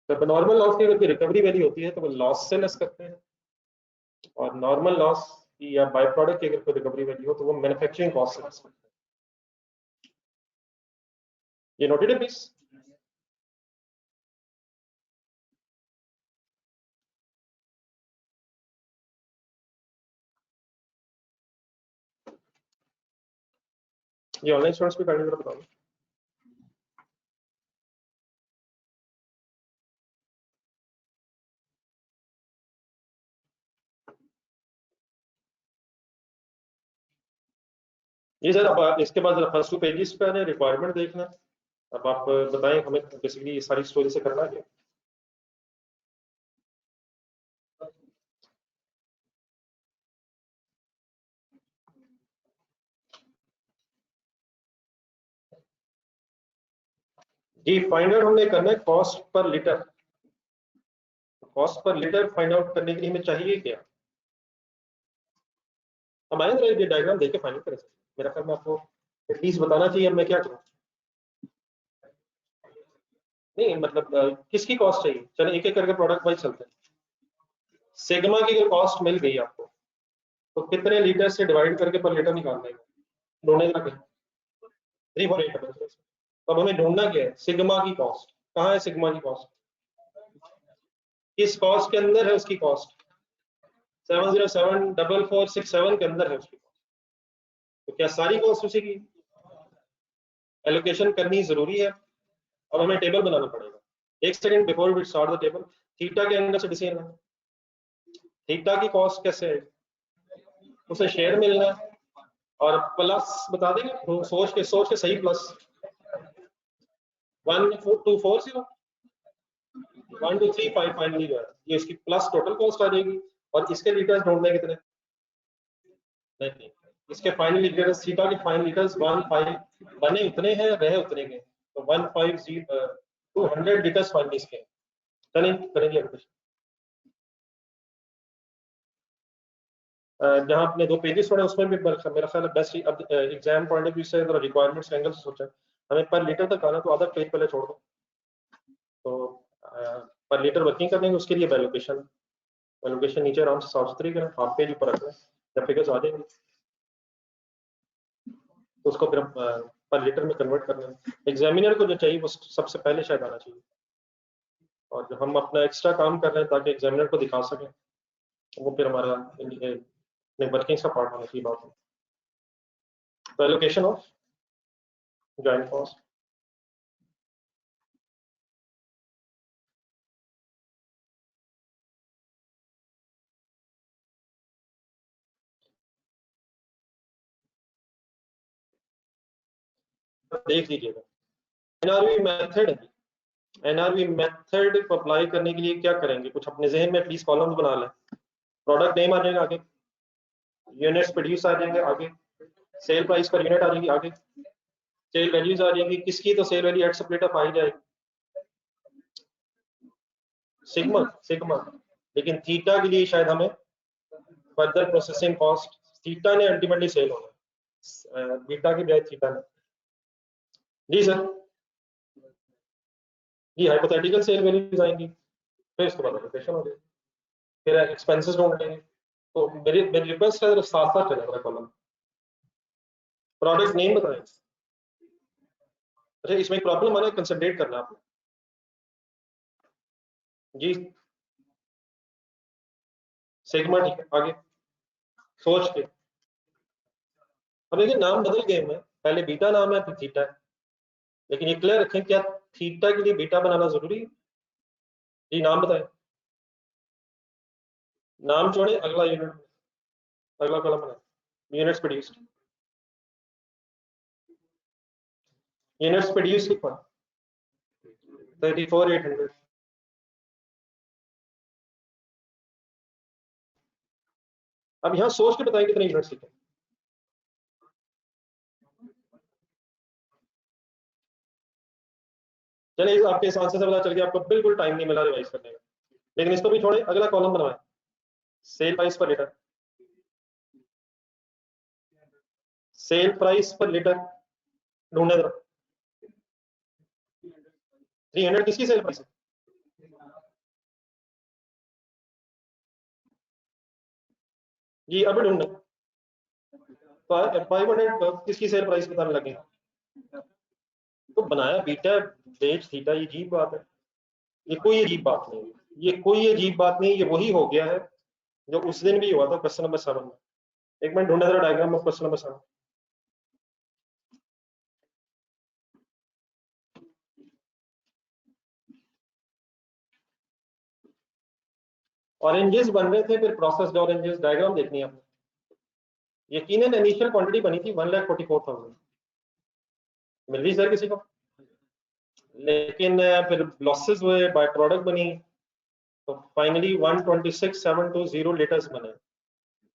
जब नॉर्मल लॉस की अगर रिकवरी वैल्यू होती है तो वो लॉस से लेस करते हैं, और नॉर्मल लॉस की या बाय प्रोडक्ट की अगर कोई रिकवरी वैल्यू हो तो वो मैन्युफैक्चरिंग कॉस्ट से लेस करते हैं। ये नोटेड है प्लीज। ये ऑनलाइन स्टूडेंट्स भी करने जरा बताओ। ये सर अब इसके बाद जरा फर्स्ट 2 पेजेस पे आने, रिक्वायरमेंट देखना। अब आप बताएं हमें बेसिकली ये सारी स्टोरी से करना है। जी फाइंड आउट हमने करना है cost per litre. Cost per litre find out करने के लिए हमें चाहिए क्या? हम आए ये डायग्राम देख के फाइनल करें सर। मेरा ख्याल में आपको एटलीस्ट बताना चाहिए अब मैं क्या करूं। नहीं मतलब किसकी कॉस्ट चाहिए? चलो एक एक करके प्रोडक्ट वाइज चलते हैं। सिग्मा की अगर कॉस्ट मिल गई आपको तो कितने लीटर से डिवाइड करके पर लीटर निकालना है? ढूंढने का क्या? 348। तो अब हमें ढूंढना क्या है? सिग्मा की कॉस्ट। कहाँ है सिग्मा की कॉस्ट? किस कॉस्ट के अंदर है उसकी कॉस्ट? 7074467 के अंदर है उसकी कॉस्ट। तो क्या सारी कॉस्ट उसी की एलोकेशन करनी जरूरी है? अब हमें टेबल बनाना पड़ेगा। एक second before we start the table, theta के अंदर से डिसीजन है थीटा की कॉस्ट कैसे है, उसे शेयर मिलना है और प्लस बता देंगे सोच के सही प्लस 1240 1 2 3 5 फाइनली जो है ये इसकी प्लस टोटल कॉस्ट आ जाएगी, और इसके लीटर्स ढूंढने कितने, नहीं इसके फाइनल लीटर्स, थीटा के फाइनल लीटर्स 15 बने उतने हैं, रहे उतने के, तो 150 200 लीटर्स फाइनली इसके करेंगे एप्लीकेशन। जहाँ अपने 2 पेजेस पढ़े उसमें भी मेरा ख्याल है बेस्ट, अब एग्जाम पॉइंट ऑफ व्यू से अगर रिक्वायरमेंट्स एंगल से सोचा हमें पर लीटर तक आना, तो आधा पेज पहले छोड़ दो, तो पर लीटर वर्किंग कर लेंगे, उसके लिए वैल्यूएशन नीचे आराम से साफ सुथरी करें, हाफ पेज ऊपर रखें, जब फिगर्स आ जाएंगे तो उसको फिर पर लीटर में कन्वर्ट कर लेंगे। एग्जामिनर को जो चाहिए वो सबसे पहले शायद आना चाहिए, और जो हम अपना एक्स्ट्रा काम कर रहे हैं ताकि एग्जामिनर को दिखा सकें, वो फिर हमारा वर्किंग का पार्ट होना चाहिए बात है। तो एलोकेशन ऑफ जॉइंट कॉस्ट, देख लीजिएगा एनआरवी मेथड है। एनआरवी मेथड को अप्लाई करने के लिए क्या करेंगे, कुछ अपने जहन में एटलीस्ट कॉलम्स बना लें। प्रोडक्ट नेम आ जाएगा आगे, यूनिट्स प्रोड्यूस आ जाएंगे आगे, सेल प्राइस पर यूनिट आ जाएगी आगे, सेल वैल्यूज आ जाएंगी किसकी, तो sale value at split up आ ही जाएगी सिग्मा सिग्मा, लेकिन थीटा के लिए शायद हमें फर्दर प्रोसेसिंग कॉस्ट, थीटा ने अल्टीमेटली सेल होना, बीटा की बजाय थीटा ने। जी सर, जी हाइपोथेटिकल सेल वैल्यूज आएंगी, फिर उसके बाद एलोकेशन हो जाएगी, फिर एक्सपेंसेस ढूंढ लेंगे। तो मेरी मेरी रिक्वेस्ट है साथ साथ चलेगा मेरा कॉलम। प्रोडक्ट नेम बताएं। अच्छा इसमें एक प्रॉब्लम आना, कंसंट्रेट करना आपने जी। सिग्मा ठीक है, आगे सोच के, अब देखिए नाम बदल गए हैं, पहले बीटा नाम है फिर थीटा है, लेकिन ये क्लियर रखें क्या थीटा के लिए बीटा बनाना जरूरी है? जी नाम बताएं, नाम छोड़े अगला यूनिट, अगला कॉलम बनाए, यूनिट्स प्रोड्यूस्ड, यूनिट्स प्रोड्यूस लिखा 34,800। अब यहाँ सोच के बताएं कितने यूनिट्स लिखे। चलिए आपके इस आंसर से पता चल गया आपको बिल्कुल टाइम नहीं मिला रिवाइज करने का, लेकिन इसको भी छोड़े अगला कॉलम बनवाएं, सेल प्राइस पर लीटर, सेल प्राइस पर लीटर ढूंढने दो। 300 किसकी सेल प्राइस है? जी अभी ढूंढना, 500 किसकी सेल प्राइस बताने लगे, तो बनाया बीटा बेच थीटा, ये अजीब बात है, ये कोई अजीब बात नहीं है, ये कोई अजीब बात नहीं, ये वही हो गया है जो उस दिन भी हुआ था क्वेश्चन नंबर 7 में। एक मिनट ढूंढा जरा diagram of question number 7। Oranges बन रहे थे, फिर प्रोसेस्ड ऑरेंजेस, डायग्राम देखनी है आपने। यकीनन इनिशियल क्वांटिटी बनी थी 1,44,000, मिल रही सर किसी को, लेकिन फिर लॉसेस हुए, बाय प्रोडक्ट बनी, तो फाइनली 126,720 लीटर्स बने।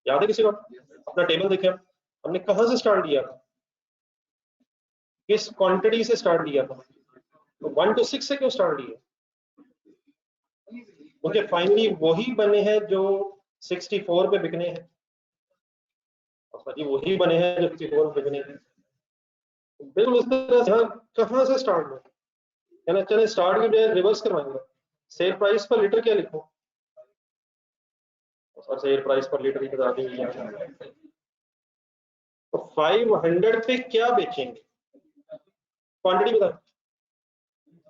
याद है किसी को? अपना टेबल देखें, हमने कहां से स्टार्ट किया था, किस क्वांटिटी से स्टार्ट किया था, तो 1 to 6 से क्यों स्टार्ट किया, क्योंकि फाइनली वही बने हैं जो 64 पे बिकने हैं, वही बने हैं जो 64 पे बिकने हैं, बिल्कुल उस तरह से कहां से स्टार्ट हुआ है ना। चले स्टार्ट की बजाय रिवर्स करवाएंगे, सेल प्राइस पर लीटर क्या लिखो, और सेल प्राइस पर लीटर की बता दी, तो 500 पे क्या बेचेंगे, क्वांटिटी बता,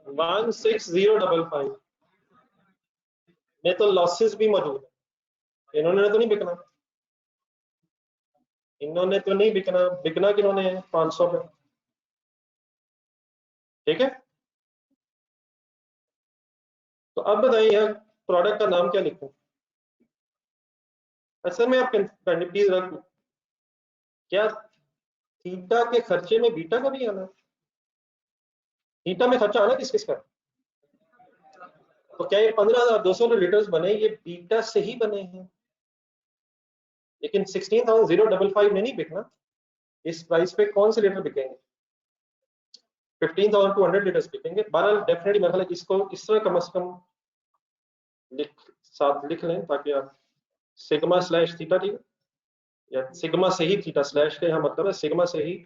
16055 में तो लॉसेस भी मौजूद है, इन्होंने तो नहीं बिकना, इन्होंने तो नहीं बिकना, बिकना किन्होंने है 500 पे, ठीक है। तो अब बताइए यार प्रोडक्ट का नाम क्या लिखूं, असल में आप प्लीज रख, क्या थीटा के खर्चे में बीटा का भी आना, थीटा में खर्चा आना किस किस का, तो क्या ये 15,200 लीटर्स बने, ये बीटा से ही बने हैं, लेकिन 16,055 में नहीं बिकना। इस प्राइस पे कौन से लीटर बिकेंगे? 15,200 लीटर्स बिकेंगे। बहरहाल डेफिनेटली मेरा ख्याल है इसको इस तरह कम से कम साथ लिख लें ताकि आप सिग्मा स्लैश थीटा, ठीक है, या सिग्मा से ही थीटा, स्लैश का यहाँ मतलब है सिग्मा से ही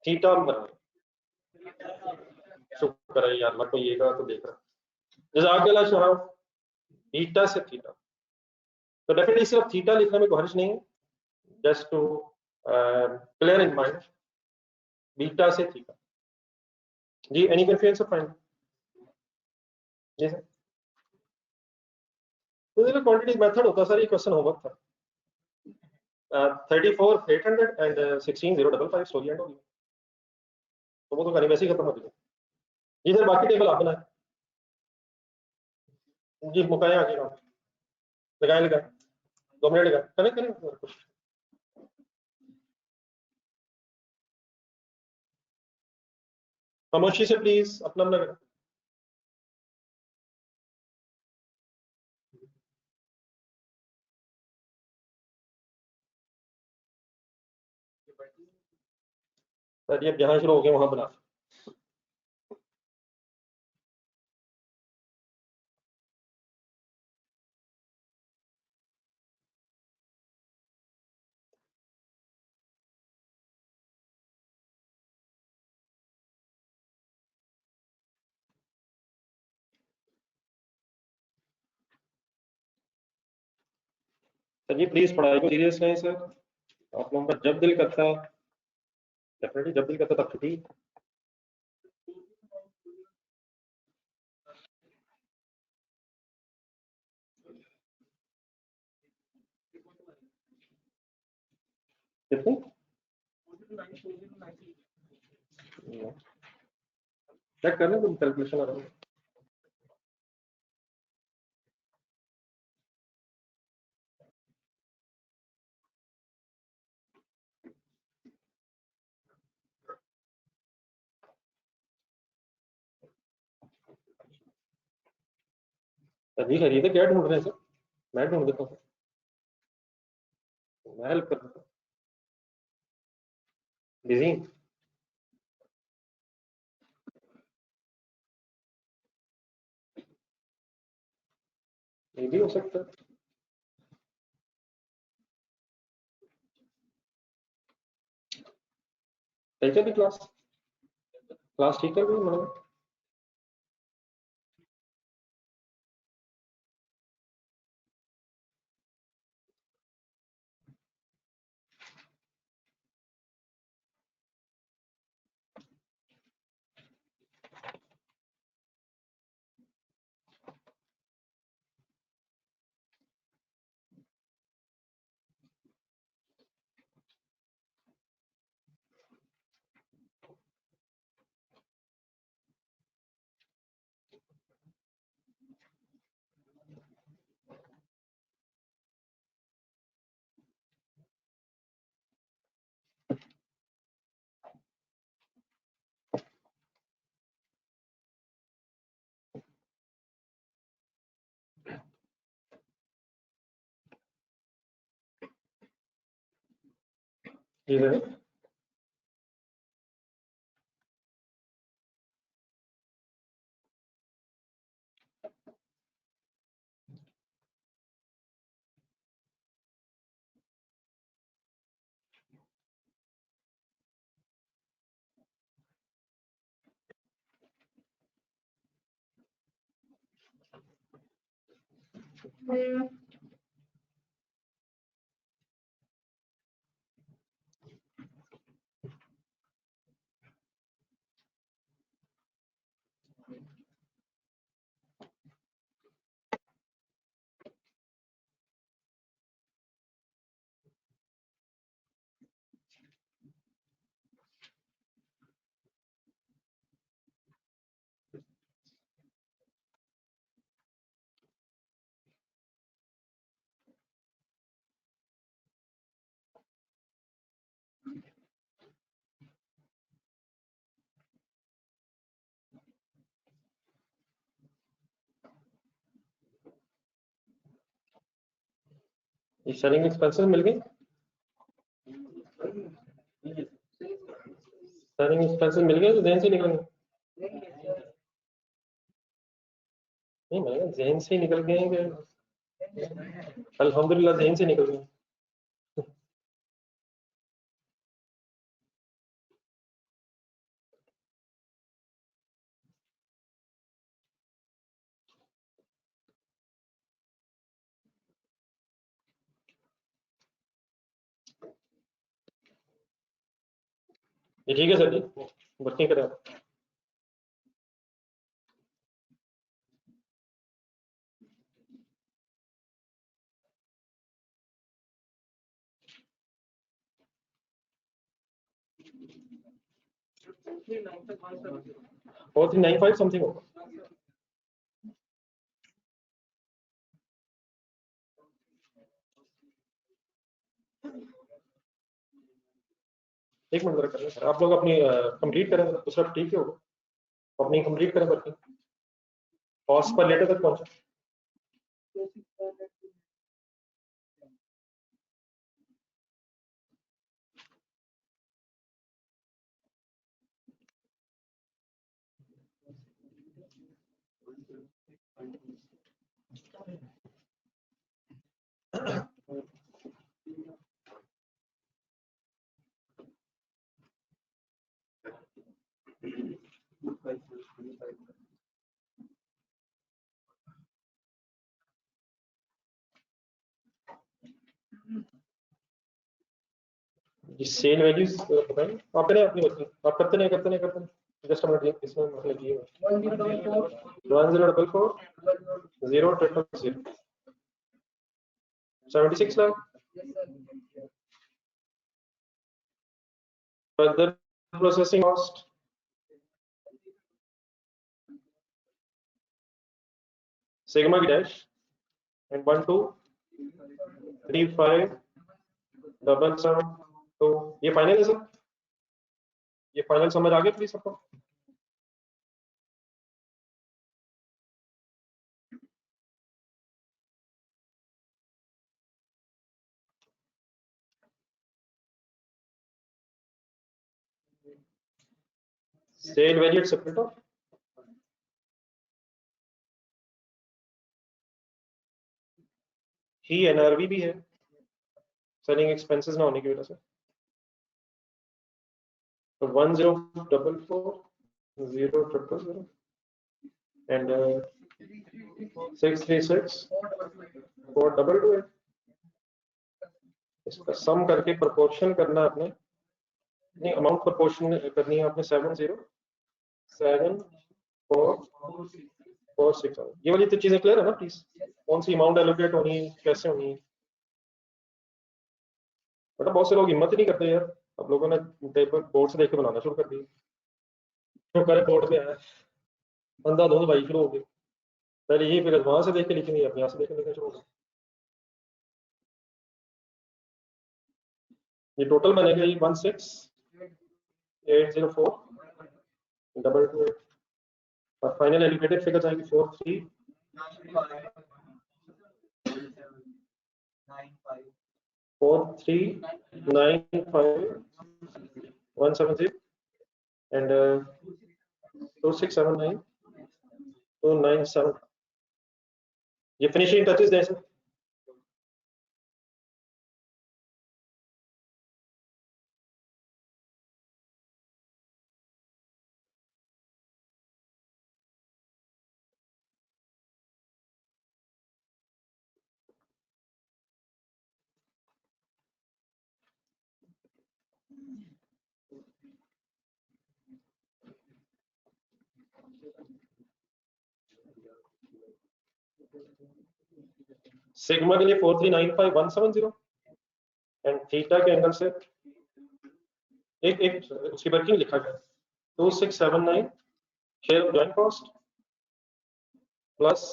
थीटा बना। शुक्र है यार, मैं कोई ये तो देख रहा जज़ाकल्लाह शराफ, बीटा से थीटा। तो डेफिनेटली सिर्फ थीटा लिखने में कोई हर्ज नहीं है, just to clear in mind, beta से थीटा। जी एनी कंफ्यूजन फाइंड? जी सर, तो देखो क्वांटिटी मेथड होता सर, ये क्वेश्चन होमवर्क था। 34,800 एंड 16,055 स्टोरी एंड होगी, तो वो तो कहानी वैसे ही खत्म हो गई। जी सर, बाकी टेबल आप बनाए। जी मुकाए आगे काम, लगाए लगाए, 2 मिनट लगाए, करें करें कुछ। खामोशी से प्लीज अपना अपना करें। सर ये जहाँ शुरू हो गए वहां बना। सर जी प्लीज पढ़ाई को सीरियस लें सर, आप लोगों का जब दिल करता है, डेफिनेटली जब दिल करता तब छुट्टी। कितने? चेक करना, तुम कैलकुलेशन आ रहा है। सर जी खरीदे, क्या ढूंढ रहे हैं सर? मैं ढूंढ देता हूँ, मैं हेल्प कर देता हूँ। बिजी? ये भी हो सकता है। ठीक है, क्लास क्लास ठीक है मैडम? जी सर। ये सेलिंग एक्सपेंसेस मिल गई, सेलिंग एक्सपेंसेस मिल गए तो जहन से निकल गए। नहीं मैं जहन से ही निकल गए हैं कि अल्हम्दुलिल्लाह जहन से निकल गए। ये ठीक है सर जी, वर्किंग करें आप। और 395 समथिंग होगा। एक मिनट जरा करें आप लोग अपनी कंप्लीट करें, दूसरा ठीक है होगा, अपनी कंप्लीट करें वर्किंग। कॉस्ट पर लेटर तक पहुंचे। सेल वैल्यूज बताएं आप करें अपनी वर्किंग, आप करते नहीं करते नहीं करते नहीं जस्ट हमें इसमें मतलब ये 1044 76 lakh further processing cost sigma की dash and 1 2 3 5 डबल 7 तो ये फाइनल है सर, ये फाइनल समझ आ गया प्लीज सबको। सेल वैल्यू सेपरेट ऑफ ही एनआरवी भी है सेलिंग एक्सपेंसेस ना होने की वजह से। तो 1044 and 636 422 इसका सम करके प्रोपोर्शन करना आपने, नहीं अमाउंट प्रोपोर्शन करनी है आपने 7074446। ये वाली तो चीजें क्लियर है ना प्लीज, कौन सी अमाउंट एलोकेट होनी है कैसे होनी है। बट बहुत से लोग हिम्मत ही नहीं करते यार, अब लोगों ने पेपर बोर्ड से देख के बनाना शुरू कर दिया, जो करे बोर्ड पे आया अंधाधुंध भाई शुरू हो गए, पहले यही फिर वहां से देख के लिखनी है अपने यहाँ से देख के लिखना शुरू हो गए। ये टोटल बनेगा ये 16804 और फाइनल एलोकेटेड फिगर आएगी 4395170 and 2679297। ये फिनिशिंग टचेस दें सर। सिग्मा के लिए 4395170 एंड थीटा के एंगल से एक एक उसकी वर्किंग लिखा गया 2679 share of joint cost plus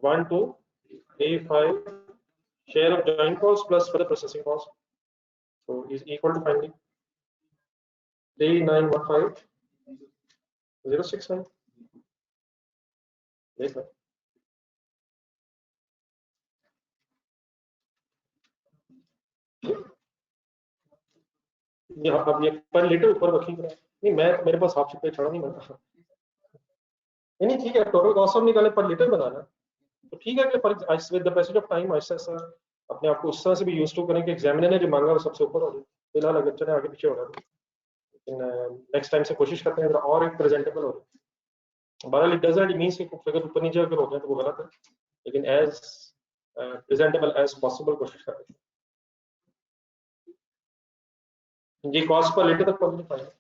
1235 share of joint cost plus further processing cost, so is equal to finally 3915069। देख लो अब ये पर लीटर ऊपर रखिएगा। नहीं मैं मेरे पास हाफ पे छोड़ा नहीं बना। नहीं ठीक है, टोटल कॉस्ट ऑफ निकाले पर लीटर बनाना, तो ठीक है कि पर with the passage of time ऐसा ऐसा अपने आप को उस तरह से भी यूज टू करें कि एग्जामिनर ने जो मांगा वो सबसे ऊपर हो जाए। फिलहाल अगर चले आगे पीछे हो रहा है, लेकिन नेक्स्ट टाइम से कोशिश करते हैं और एक प्रेजेंटेबल हो जाए। बहरहाल इट डजंट मींस कि अगर ऊपर नीचे अगर हो गया तो वो गलत है, लेकिन एज प्रेजेंटेबल एज पॉसिबल कोशिश करें। जी कॉस्ट पर लीटर तक पहुंच नहीं पाएंगे।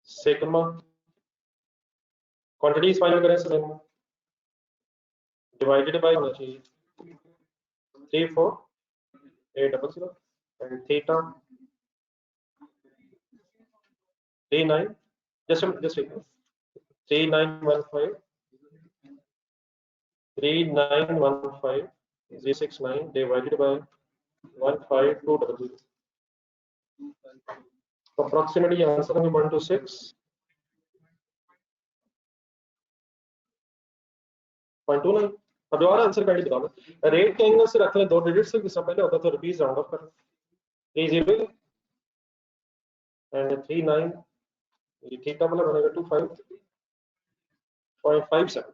सेकंड में क्वांटिटीज फाइंड करें सर, डिवाइडेड बाय होना चाहिए 34800 and theta 39 just 3915 069 divided by 15200. Approximately answer है 126.29। अब दोबारा आंसर काइंडली बता दो। रेट के एंगल से रख लें 2 डिजिट से, जिससे पहले होता था रुपीस राउंड ऑफ कर 30 एंड 39, ये थीटा वाला बनेगा 25.57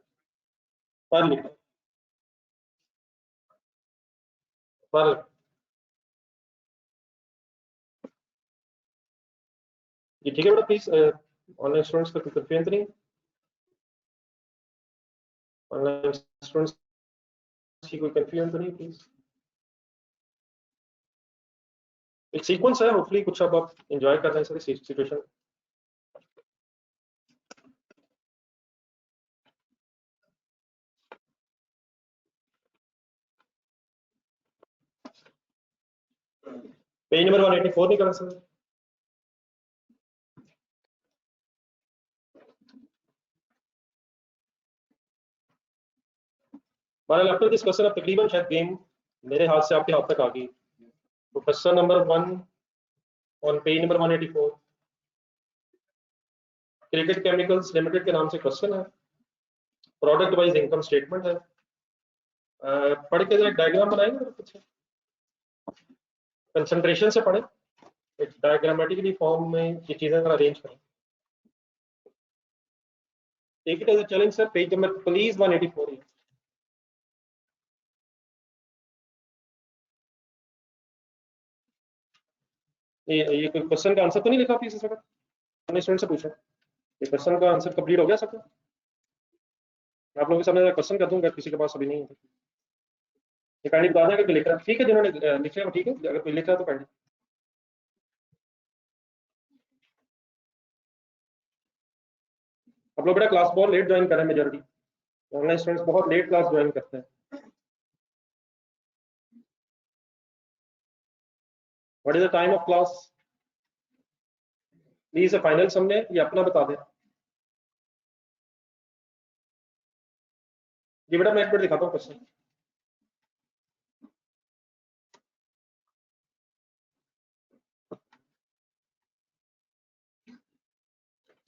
पर लीटर पर। ये ठीक है बेटा, प्लीज ऑनलाइन स्टूडेंट्स का कोई कंफ्यूजन नहीं, ऑनलाइन स्टूडेंट्स की कोई कंफ्यूजन तो नहीं प्लीज। एक सीक्वेंस है, होपफुली कुछ अब आप एंजॉय कर रहे हैं सारी सिचुएशन। पेज नंबर 184 नहीं कर सकते। बहरहाल आफ्टर दिस क्वेश्चन अब तकरीबन शायद गेम मेरे हाथ से आपके हाथ तक आ गई। तो question number 1 on page number 184 cricket chemicals limited के नाम से क्वेश्चन है, प्रोडक्ट वाइज इनकम स्टेटमेंट है। पढ़ के जरा डायग्राम बनाएंगे कुछ, कंसंट्रेशन से पढ़े, एक डायग्रामेटिकली फॉर्म में ये चीजें जरा अरेंज करें। Take it as a challenge sir, page number please 184 है। ये कोई क्वेश्चन का आंसर तो नहीं लिखा प्लीज इस वक्त? अपने स्टूडेंट से पूछा ये क्वेश्चन का आंसर कंप्लीट हो गया सबका? आप लोगों के सामने क्वेश्चन कर दूंगा, किसी के पास अभी नहीं है ये काइंडली बता दें कि लिख रहा है। ठीक है, जिन्होंने लिखे वो ठीक है, अगर कोई लिख रहा है तो काइंडली। आप लोग बेटा क्लास बहुत लेट ज्वाइन कर रहे हैं, मेजॉरिटी ऑनलाइन स्टूडेंट्स बहुत लेट क्लास ज्वाइन करते हैं। What is the time of class please, final समझे ये अपना बता दें। जी बेटा मैं एक मिनट दिखाता हूँ क्वेश्चन।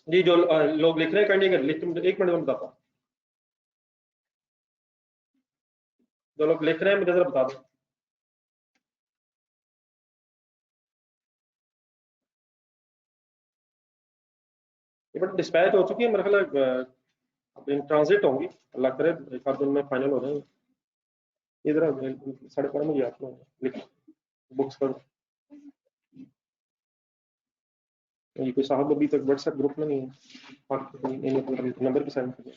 जी जो लोग लिख रहे हैं काइंडली लिख, एक मिनट में बताता हूँ। जो लोग लिख रहे हैं मुझे जरा बता दो। ये बेटा डिस्पैच हो चुकी है मेरे ख्याल, अब इन ट्रांजिट होंगी, अल्लाह करे एक आध दिन में फाइनल हो जाएंगे। इधर 12:30 मुझे आता है, लिख बुक्स पर। ये कोई साहब अभी तक व्हाट्सएप ग्रुप में नहीं है, नंबर भी सेंड कर।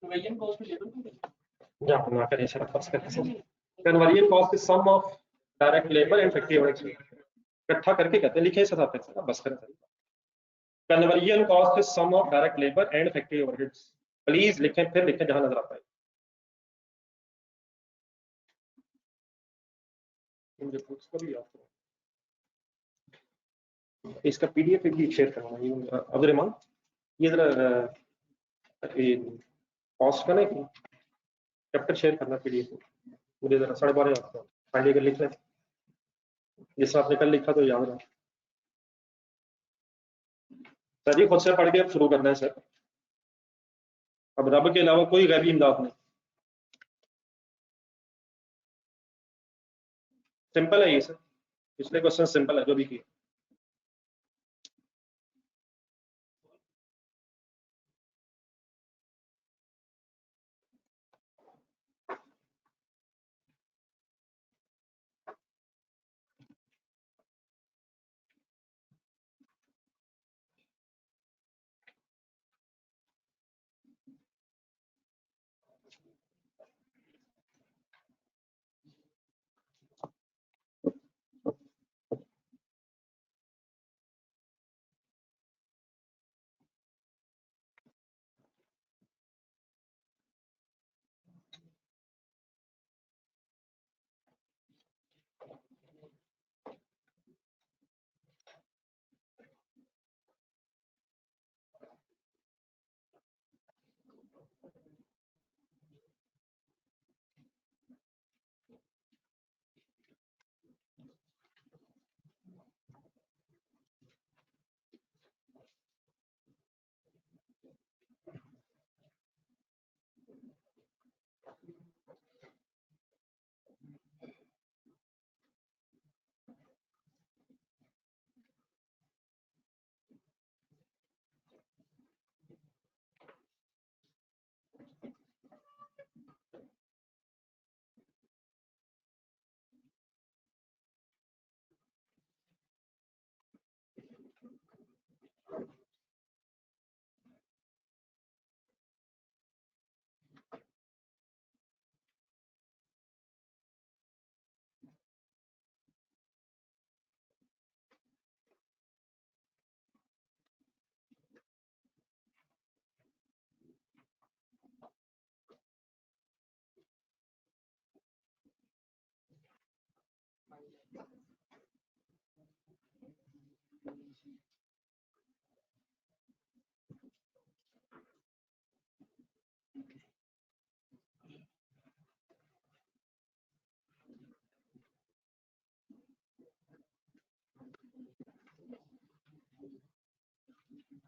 Conversion cost is sum of direct labour and factory overheads, इकट्ठा करके कहते हैं, लिखे इस हिसाब से बस करें। Conversion cost is sum of direct labour and factory overheads. Please लिखें, फिर लिखें जहां नजर आता है। मुझे बुक्स को भी याद करो, इसका पीडीएफ भी शेयर करना अब्दुल रहमान, ये जरा कॉस्ट का ना चैप्टर शेयर करना पीडीएफ, मुझे जरा 12:30 याद करो, फाइनली कर लिख लें जैसा आपने कल लिखा तो याद रहा। सर जी खुद से पढ़ के अब शुरू करना है सर, अब रब के अलावा कोई गैबी इमदाद नहीं। सिंपल है ये सर, पिछले क्वेश्चन सिंपल है जो भी किया।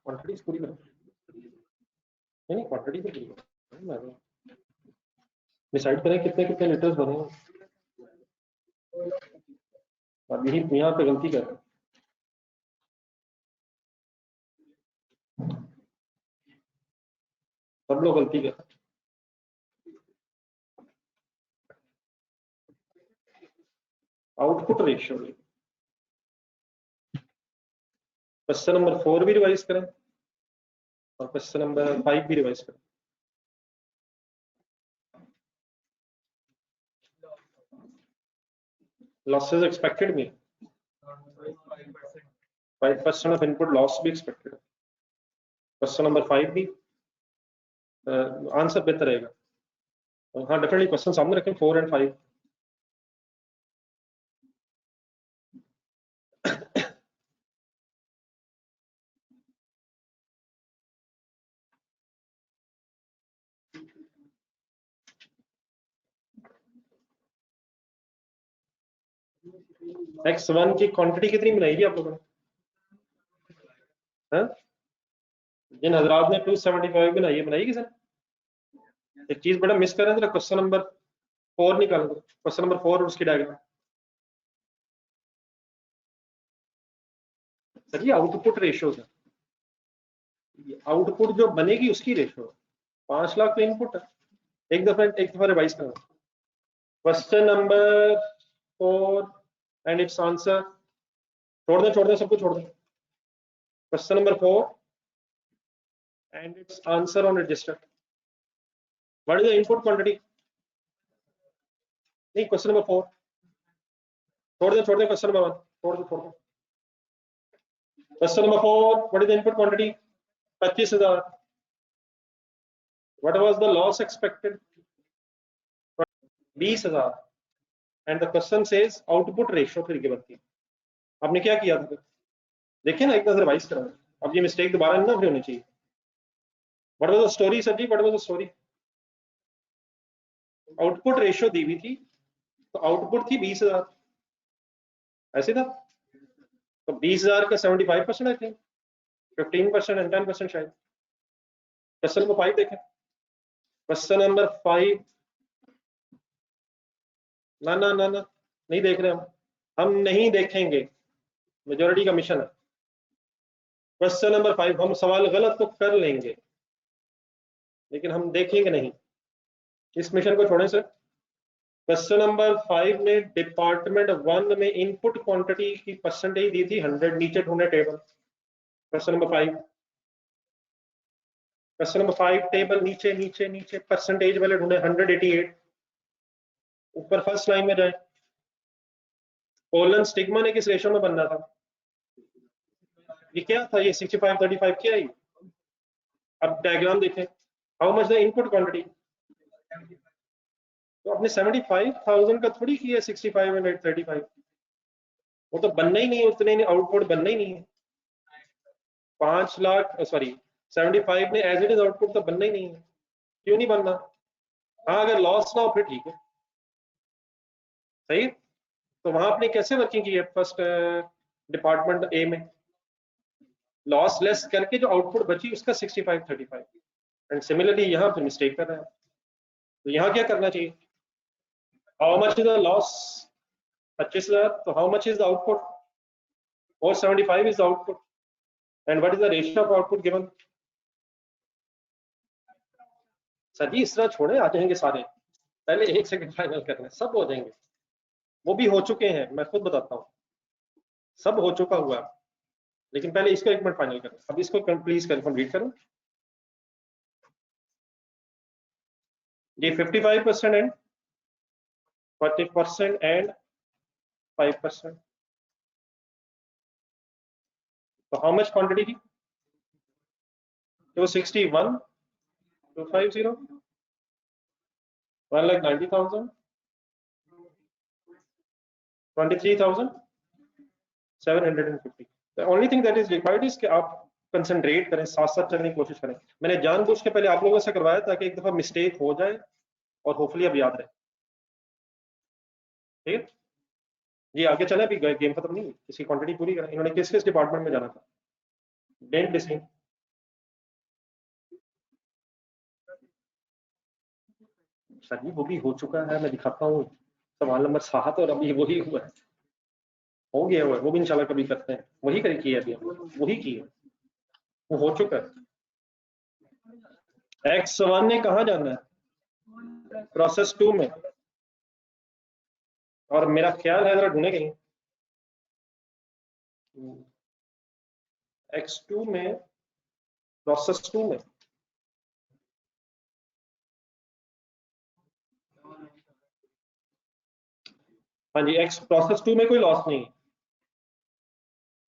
क्वांटिटीज पूरी करो, नहीं क्वांटिटी तो पूरी करो, डिसाइड करें कितने कितने लीटर्स बने हैं। अब यही यहाँ पे गलती कर रहे हैं, सब लोग गलती कर रहे हैं। आउटपुट रेशियो, क्वेश्चन नंबर 4 भी रिवाइज करें और क्वेश्चन नंबर 5 भी रिवाइज करें। लॉसेस एक्सपेक्टेड में 5% ऑफ इनपुट लॉस भी एक्सपेक्टेड है। क्वेश्चन नंबर 5 भी आंसर बेहतर रहेगा। हाँ डेफिनेटली क्वेश्चन सामने रखें 4 एंड 5। X1 की क्वांटिटी कितनी बनाएगी आप लोगों ने? जिन हजरात ने 275 बनाई है, बनाई किसी ने? एक चीज बड़ा मिस कर रहे हैं, क्वेश्चन नंबर 4 निकाल दो, क्वेश्चन नंबर 4 और उसकी डायग्राम। सर ये आउटपुट रेशियो है, आउटपुट जो बनेगी उसकी रेशियो। 5 लाख तो इनपुट है। एक दफा रिवाइज करो question number 4 and it's answer. छोड़ दें सब कुछ छोड़ दें। Question number 4 and it's answer on register. What is the input quantity? नहीं क्वेश्चन नंबर 4 छोड़ दें क्वेश्चन नंबर 1 छोड़ दें। Question number 4 what is the input quantity? 25,000। What was the loss expected? 20,000 and the question says output ratio फिर गिवन थी। आपने क्या किया था? देखिए ना, एक बार रिवाइज करो, अब ये मिस्टेक दोबारा ना होनी चाहिए। What was the story sir ji? What was the story? Output ratio दी हुई थी, तो आउटपुट थी 20,000, ऐसे था। तो 20,000 का 75% आई थिंक, 15% एंड 10% शायद। क्वेश्चन नंबर 5 देखें। क्वेश्चन नंबर 5, ना ना ना ना नहीं देख रहे हम नहीं देखेंगे, मेजोरिटी का मिशन है। क्वेश्चन नंबर 5, हम सवाल गलत तो कर लेंगे लेकिन हम देखेंगे नहीं, इस मिशन को छोड़ें सर। क्वेश्चन नंबर 5 में डिपार्टमेंट 1 में इनपुट क्वांटिटी की परसेंटेज दी थी 100, नीचे ढूंढे table. Question number 5, question number 5 table नीचे नीचे नीचे परसेंटेज वाले ढूंढे 188, ऊपर फर्स्ट लाइन में जाए। कोलन स्टिग्मा ने किस रेशो में बनना था? ये क्या था? ये 65 35 क्या है? अब डायग्राम देखें, how much the input quantity, तो आपने 75,000 का थोड़ी किया 65 एंड 35, वो तो बनना ही नहीं है, उतने आउटपुट बनना ही नहीं है। 5 लाख सॉरी 75 ने एज इट इज आउटपुट तो बनना ही नहीं है, क्यों नहीं बनना? हाँ, अगर लॉस ना हो फिर ठीक है, सही। तो वहां आपने कैसे वर्किंग की है? फर्स्ट डिपार्टमेंट ए में लॉस लेस करके जो आउटपुट बची उसका 65 35, एंड सिमिलरली यहाँ फिर मिस्टेक कर रहे हैं। तो यहाँ क्या करना चाहिए? How much is the loss? 25,000, तो how much is the output? 475 is the output, and what is the ratio of output given? Sir ji इस तरह छोड़े, आ जाएंगे सारे, पहले 1 सेकंड फाइनल करने, सब हो जाएंगे। वो भी हो चुके हैं, मैं खुद बताता हूँ, सब हो चुका हुआ है, लेकिन पहले इसको 1 मिनट फाइनल करें। अब इसको प्लीज कंप्लीट करो। ये 55% एंड 40% एंड 5%, तो हाउ मच क्वांटिटी थी? तो 61 250 1,90,000 23,750। The only thing that is required is कि आप कंसंट्रेट करें, साथ साथ चलने की कोशिश करें। मैंने जानबूझ के पहले आप लोगों से करवाया ताकि एक दफा मिस्टेक हो जाए और होपफुली अब याद रहे, ठीक है जी। आगे चले, अभी गेम खत्म नहीं हुई, इसकी क्वांटिटी पूरी करें। इन्होंने किस किस डिपार्टमेंट में जाना था? डेंट डिसीन, सर जी वो भी हो चुका है, मैं दिखाता हूँ। सवाल नंबर 7 और अभी वही हुआ है, हो गया हुआ है, वो भी इंशाल्लाह कभी करते हैं, वही करें किया अभी वही किया, वो हो चुका है। X1 ने कहा जाना है? प्रोसेस 2 में, और मेरा ख्याल है जरा ढूंढे कहीं X2 में, प्रोसेस 2 में। हाँ जी, एक्स प्रोसेस 2 में कोई लॉस नहीं है,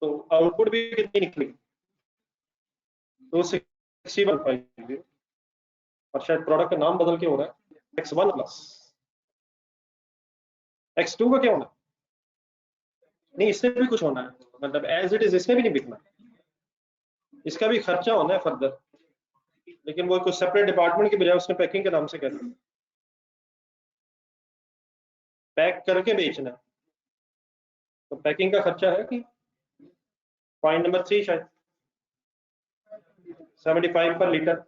तो आउटपुट भी कितनी निकली? तो 6150, और शायद प्रोडक्ट का नाम बदल के हो रहा है X1 प्लस। X2 का क्या होना? नहीं, इससे भी कुछ होना है, मतलब एज इट इज इसने भी नहीं बिकना, इसका भी खर्चा होना है फर्दर, लेकिन वो कुछ सेपरेट डिपार्टमेंट के बजाय उसने पैकिंग के नाम से कहते हैं, पैक करके बेचना है, तो पैकिंग का खर्चा है कि पॉइंट नंबर 3 शायद 75 पर लीटर।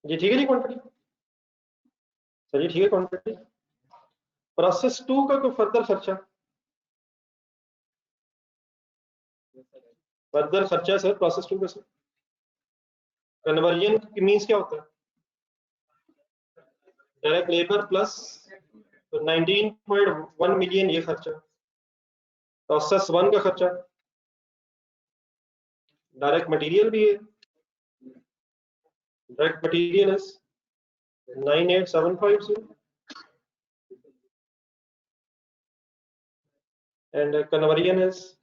जी ठीक है जी, क्वांटिटी चलिए ठीक है, क्वांटिटी। प्रोसेस 2 का कोई फर्दर खर्चा? फर्दर खर्चा सर प्रोसेस 2 का सर कन्वर्जन मींस क्या होता है? डायरेक्ट लेबर प्लस 19.1 मिलियन ये खर्चा, प्रोसेस 1 का खर्चा, डायरेक्ट मटेरियल भी है, direct material is 98750 and conversion is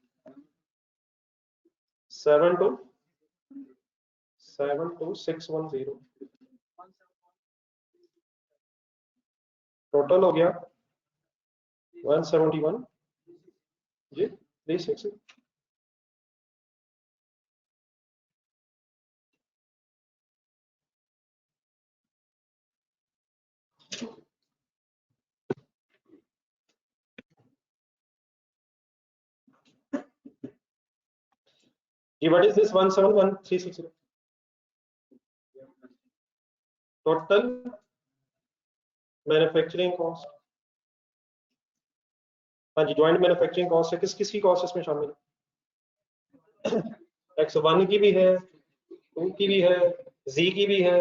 72610, total हो गया 171 जी 360। जी what is this 171360? Total manufacturing cost, हाँ जी ज्वाइंट मैन्युफैक्चरिंग कॉस्ट है, किस किस की कॉस्ट इसमें शामिल है? X1 की भी है, 2 की भी है, Z की भी है,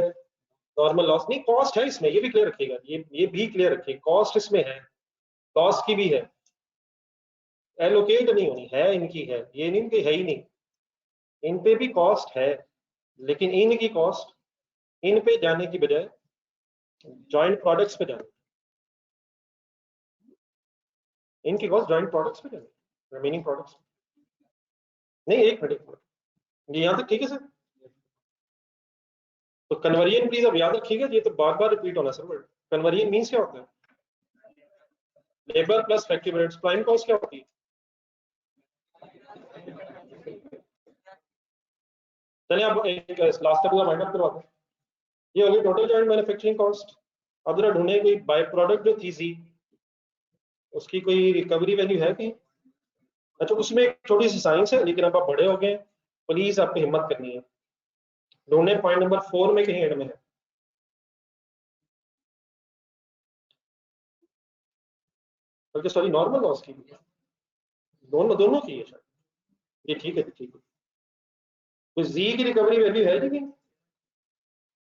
नॉर्मल लॉस नहीं कॉस्ट है इसमें, ये भी क्लियर रखिएगा, ये भी क्लियर रखिए, कॉस्ट इसमें है, लॉस की भी है, एलोकेट नहीं होनी है, इनकी है, ये नहीं कि है ही नहीं, इन पे भी कॉस्ट है, लेकिन इनकी कॉस्ट इन पे जाने की बजाय जॉइंट प्रोडक्ट्स पे जाने, इनकी कॉस्ट जॉइंट प्रोडक्ट्स पे जाने, रिमेनिंग प्रोडक्ट्स नहीं। एक मिनट जी यहाँ तक ठीक है सर। तो कन्वर्जन प्लीज अब याद रखिएगा, ये तो बार बार रिपीट होना सर। कन्वर्जन मीन्स क्या होता है? Labour plus factory overheads, prime cost क्या होती है? चलिए आप एक लास्ट तक माइंड अप करवाते हैं। ये होगी टोटल जॉइंट मैन्युफैक्चरिंग कॉस्ट। अब जरा ढूंढे कोई बाय प्रोडक्ट जो थी सी, उसकी कोई रिकवरी वैल्यू है कहीं? अच्छा उसमें एक छोटी सी साइंस है, लेकिन अब आप बड़े हो गए, प्लीज आपको हिम्मत करनी है, ढूंढे पॉइंट नंबर 4 में कहीं एंड में है, बल्कि सॉरी नॉर्मल लॉस की भी है, दोनों दोनों की है शायद, ये ठीक है ठीक है। तो जी की रिकवरी वैल्यू है जी,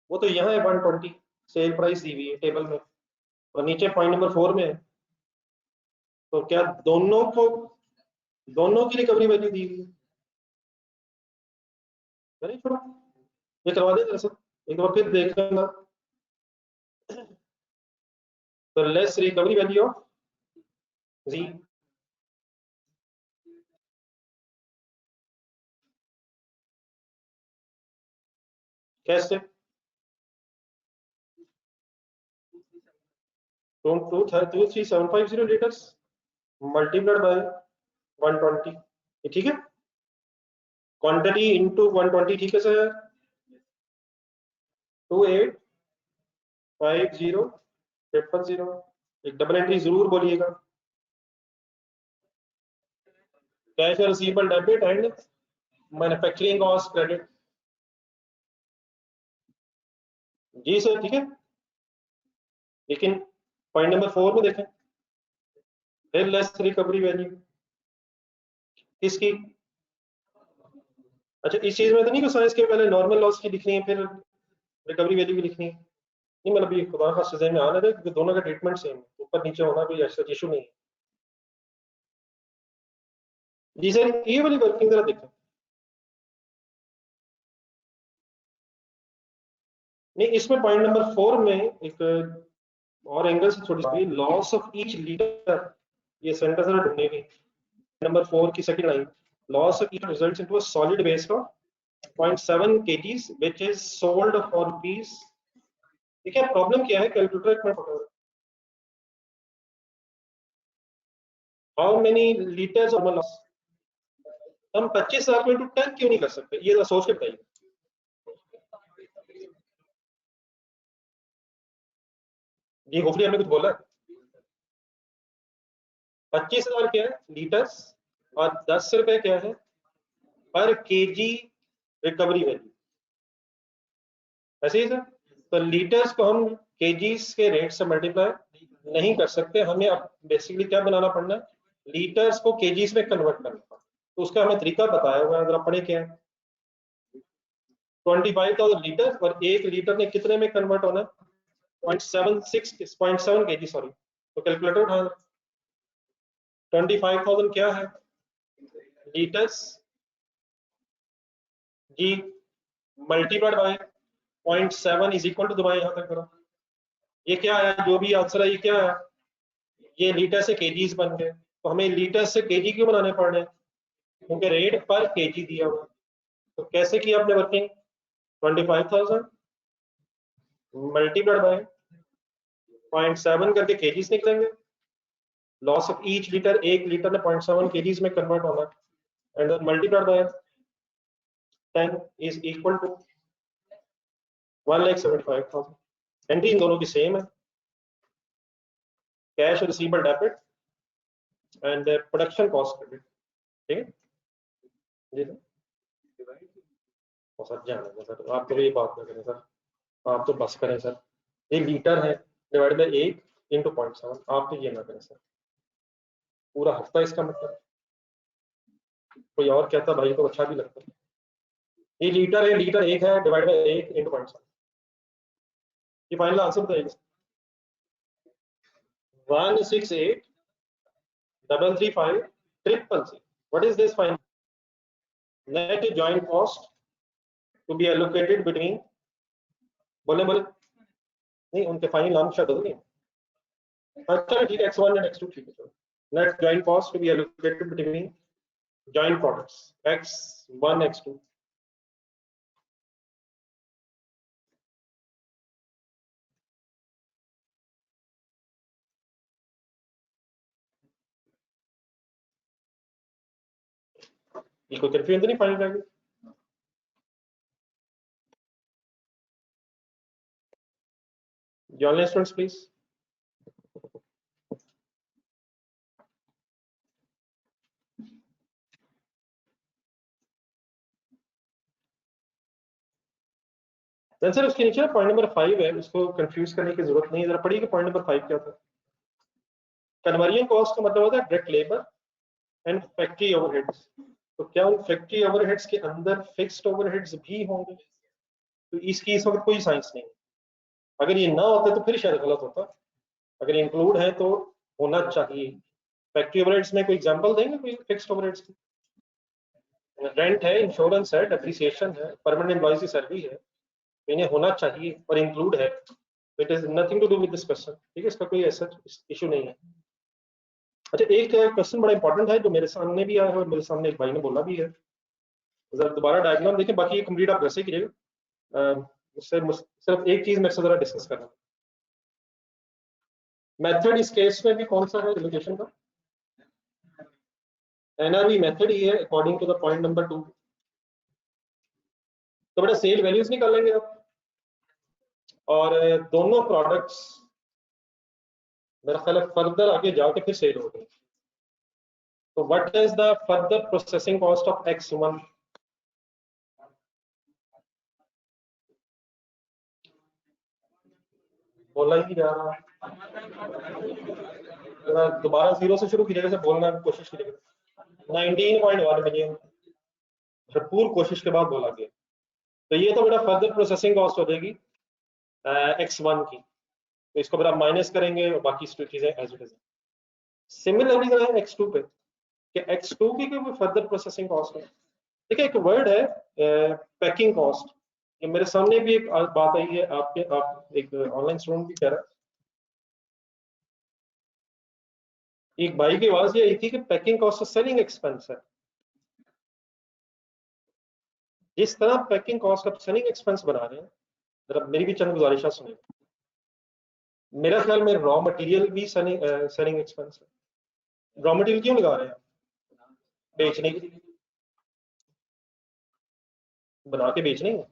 वो तो यहाँ है 120 सेल प्राइस दी हुई है टेबल में, और नीचे पॉइंट नंबर 4 में है, तो क्या दोनों की रिकवरी वैल्यू दी हुई है? नहीं छोड़ो, ये करवा दे जरा, एक बार फिर देख लेना। तो लेस रिकवरी वैल्यू ऑफ जी, कैसे? 23750 लीटर्स मल्टीप्लाइड बाय 120, ये ठीक है, क्वांटिटी इनटू 120, ठीक है सर। 2850000, एक डबल एंट्री जरूर बोलिएगा, cash receivable debit and manufacturing cost credit. जी सर ठीक है, लेकिन पॉइंट नंबर 4 में देखें, फिर लेस रिकवरी वैल्यू किसकी? अच्छा इस चीज में तो नहीं कि साइंस के पहले नॉर्मल लॉस की लिखनी है फिर रिकवरी वैल्यू भी लिखनी है? नहीं मतलब ये खुदा का सजा में आना है, क्योंकि दोनों का ट्रीटमेंट सेम है, ऊपर नीचे होना कोई ऐसा इशू नहीं है। जी सर ये वाली वर्किंग जरा देखें, नहीं इसमें पॉइंट नंबर 4 में एक और एंगल से थोड़ी सी, लॉस ऑफ ईच लीटर, ये सेंटेंस जरा ढूंढने की, नंबर 4 की second line, loss of each results into a solid waste of 0.7 kgs which is sold for rupees। ठीक है प्रॉब्लम क्या है, कैलकुलेटर एक मिनट पकड़ो, how many litres of loss, हम 25,000 को इंटू 10 क्यों नहीं कर सकते, ये सोच के बताइए। ये होपफुली आपने कुछ बोला है। 25,000 क्या है लीटर्स, और 10 रुपए क्या है पर केजी रिकवरी वैल्यू, ऐसे ही सर। तो लीटर्स को हम केजीस के रेट से मल्टीप्लाई नहीं कर सकते, हमें अब बेसिकली क्या बनाना पड़ना है, लीटर्स को केजीस में कन्वर्ट करना पड़ना, तो उसका हमें तरीका बताया हुआ है, अगर पढ़े क्या है, 25,000 लीटर, और एक लीटर ने कितने में कन्वर्ट होना है, 0.7 केजी सॉरी, तो कैलकुलेटर उठाना, 25,000 क्या है लीटर्स जी multiplied by 0.7 is equal to, दबाएं यहां तक करो। ये क्या है, जो भी आंसर है ये क्या है, ये लीटर से केजीज बन गए। तो हमें लीटर से केजी क्यों बनाने पड़ रहे हैं, क्योंकि रेट पर केजी दिया हुआ। तो कैसे किया आपने वर्किंग, 25,000 मल्टीप्लाइड बाय 0.7 करके केजीज निकलेंगे। लॉस ऑफ ईच लीटर, एक लीटर में 0.7 केजीज में कन्वर्ट होना है, and multiplied by 10 is equal to 1,75,000। Entry इन दोनों की सेम है, cash receivable debit and production cost credit. ठीक है जी सर। सर जाने सर, आप तो ये बात ना करें सर, आप तो बस करें सर। ये लीटर है डिवाइड बाई 1 इंटू 0.7, आप तो ये ना करें सर, पूरा हफ्ता इसका मतलब। कोई और कहता भाई तो अच्छा भी लगता। ये लीटर है, लीटर 1 है डिवाइड बाई 1 इंटू 0.7। ये फाइनल आंसर बताइए। 168,335,666। What is this final net joint cost to be allocated between, बोले बोले नहीं, उनके फाइनल नाम शायद नहीं। अच्छा ठीक है, x1 एंड x2 ठीक है। Net joint cost to be allocated between joint products x1 x2। ये कोई कंफ्यूजन तो नहीं फाइनल रहेगी। Join students please। सर उसके नीचे पॉइंट नंबर 5 है, उसको कंफ्यूज करने की जरूरत नहीं है, जरा पढ़िए कि पॉइंट नंबर 5 क्या था। कन्वर्जन कॉस्ट का मतलब होता है direct labour and factory overheads. तो क्या उन फैक्ट्री ओवरहेड्स के अंदर फिक्स्ड ओवरहेड्स भी होंगे, तो इसकी इस वक्त कोई साइंस नहीं। अगर ये ना होता तो फिर शायद गलत होता, अगर इंक्लूड है तो होना चाहिए। फैक्ट्री ओवरहेड्स में कोई एग्जांपल देंगे कोई फिक्स्ड ओवरहेड्स की? रेंट है, इंश्योरेंस है, डेप्रिसिएशन है, परमानेंट एम्प्लॉयज की सैलरी है, इन्हें होना चाहिए और इंक्लूड है। It is nothing to do with this question, ठीक है, इसका कोई ऐसा इशू नहीं है। अच्छा एक क्वेश्चन बड़ा इंपॉर्टेंट है जो मेरे सामने भी आया है और मेरे सामने एक भाई ने बोला भी है, जरा दोबारा डायग्राम देखें, बाकी ये कंप्लीट आप वैसे कीजिएगा। उससे सिर्फ एक चीज मेरे से जरा डिस्कस करना। मेथड इस केस में भी कौन सा है एलोकेशन का, एनआरवी मेथड ही है according to the point number 2। तो बेटा सेल वैल्यूज निकालेंगे आप, और दोनों प्रोडक्ट्स मेरा ख्याल है फर्दर आगे जाके फिर सेल हो गए। तो what is the further processing cost of x1? बोला ही नहीं जा रहा, दोबारा जीरो से शुरू कीजिएगा, से बोलना की कोशिश कीजिएगा। 19.1 मिलियन भरपूर कोशिश के बाद बोला गया। तो ये तो बेटा फर्दर प्रोसेसिंग कॉस्ट हो जाएगी x1 की, तो इसको बेटा माइनस करेंगे और बाकी चीजें एज इट इज। सिमिलरली अगर x2 पे, कि x2 की कोई फर्दर प्रोसेसिंग कॉस्ट है। ठीक है, एक वर्ड है पैकिंग कॉस्ट, ये मेरे सामने भी एक बात आई है, आपके आप एक ऑनलाइन स्टूडेंट भी कह रहा है, एक भाई की आवाज ये आई थी कि पैकिंग कॉस्ट सेलिंग एक्सपेंस है। जिस तरह पैकिंग कॉस्ट आप सेलिंग एक्सपेंस बना रहे हैं, जरा मेरी भी चंद गुजारिशा सुनिए। मेरा ख्याल में रॉ मटेरियल भी सेलिंग एक्सपेंस है। रॉ मटेरियल क्यों लगा रहे हैं, बेचने के लिए, बना के बेचने में।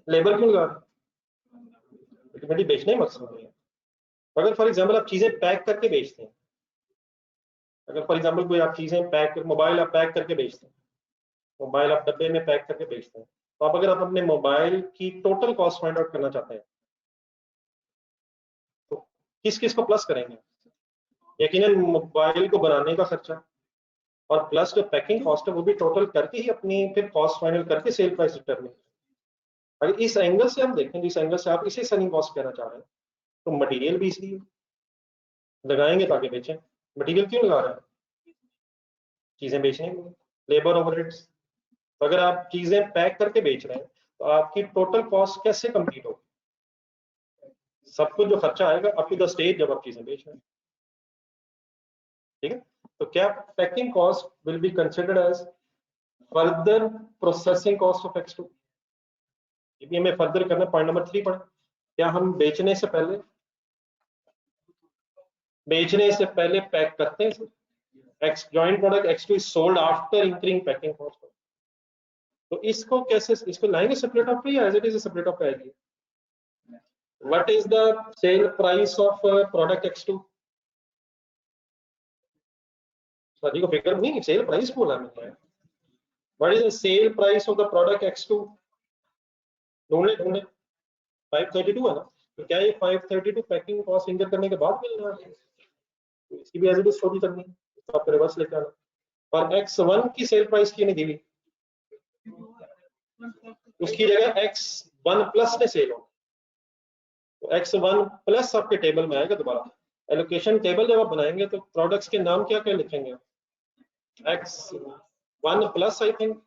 लेबर क्यों लगा रहे हैं, अल्टीमेटली बेचने ही मकसद नहीं है। अगर फॉर एग्जाम्पल आप चीजें पैक करके बेचते हैं, अगर फॉर एग्जाम्पल कोई आप चीजें पैक, मोबाइल आप पैक करके बेचते हैं, मोबाइल आप डब्बे में पैक करके बेचते हैं, तो आप अगर आप अपने मोबाइल की टोटल कॉस्ट फाइंड आउट करना चाहते हैं तो किस किस को प्लस करेंगे? यकीनन मोबाइल को बनाने का खर्चा और प्लस जो पैकिंग कॉस्ट है वो भी टोटल करके ही अपनी फिर कॉस्ट फाइनल करके सेल प्राइस डिटरमिन। अगर इस एंगल से हम देखें, जिस एंगल से आप इसे सेलिंग कॉस्ट कहना चाह रहे हैं, तो मटेरियल भी इसलिए लगाएंगे ताकि बेचें। मटेरियल क्यों लगा रहे हैं, चीजें बेचने के लिए, लेबर ओवरहेड्स। तो अगर आप चीजें पैक करके बेच रहे हैं तो आपकी टोटल कॉस्ट कैसे कंप्लीट होगी? सब कुछ जो खर्चा आएगा अप टू द स्टेज जब आप चीजें बेच रहे हैं, ठीक है। तो क्या packing cost will be considered as further processing cost of X2? ये भी हमें फर्दर करना, पॉइंट नंबर 3 पढ़े। क्या हम बेचने से पहले पैक करते हैं? X joint product X2 is sold after incurring packing cost. तो इसको कैसे, इसको लाएंगे सेपरेट ऑफ पे या as it is separate off आएगी? What is the sale price of product X2? सभी को फिगर नहीं, सेल प्राइस बोला मैंने। What is the sale price of the product X2? ढूंढे 532 है ना, तो क्या ये 532 पैकिंग कॉस्ट इंकर करने के बाद मिल रहा है? तो इसकी भी एज इट इज स्टोरी करनी है, तो आपको रिवर्स लेके आना। और X1 की सेल प्राइस की नहीं दी हुई, उसकी जगह X1 प्लस ने सेल होना, तो X1 प्लस आपके टेबल में आएगा दोबारा। एलोकेशन टेबल जब आप बनाएंगे तो प्रोडक्ट्स के नाम क्या क्या लिखेंगे? X1 प्लस आई थिंक,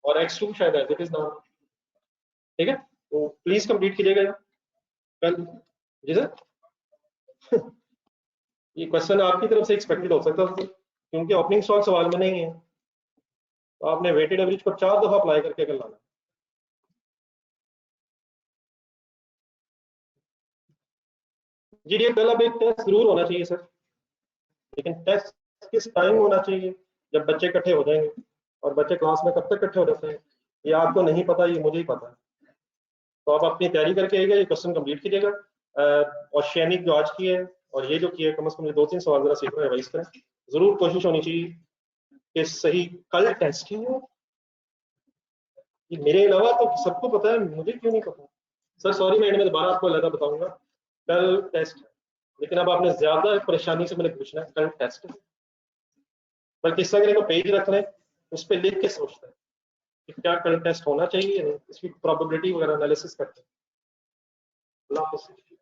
और X2 शायद एज इट इज नाम, ठीक है। तो प्लीज कंप्लीट कीजिएगा कल जी सर। ये क्वेश्चन आपकी तरफ से एक्सपेक्टेड हो सकता है क्योंकि ओपनिंग स्टॉक सवाल में नहीं है, तो आपने वेटेड एवरेज को 4 दफा अप्लाई करके कर लाना। जी डी कल अब एक टेस्ट जरूर होना चाहिए सर, लेकिन टेस्ट किस टाइम होना चाहिए? जब बच्चे इकट्ठे हो जाएंगे। और बच्चे क्लास में कब तक इकट्ठे हो जाते हैं ये आपको नहीं पता, ये मुझे ही पता है। तो आप अपनी तैयारी करके आइएगा, ये क्वेश्चन कंप्लीट कीजिएगा। ओशियानिक जो आज की है और ये जो की है, कम से कम 2-3 सवाल जरा सीखना, रिवाइज करें। जरूर कोशिश होनी चाहिए कि सही कल टेस्ट है। ये मेरे अलावा तो सबको पता है, मुझे क्यों नहीं पता? सर सॉरी, मैं एंड में दोबारा आपको अलग बताऊंगा। कल टेस्ट है, लेकिन अब आपने ज्यादा परेशानी से मैंने पूछना है, कल टेस्ट है। बल्कि इस तरह को पेज रख लें, उस पर लिख के सोचते हैं कि क्या कल टेस्ट होना चाहिए, इसकी प्रोबेबिलिटी वगैरह एनालिसिस करते हैं। अल्लाह हाफ़िज़।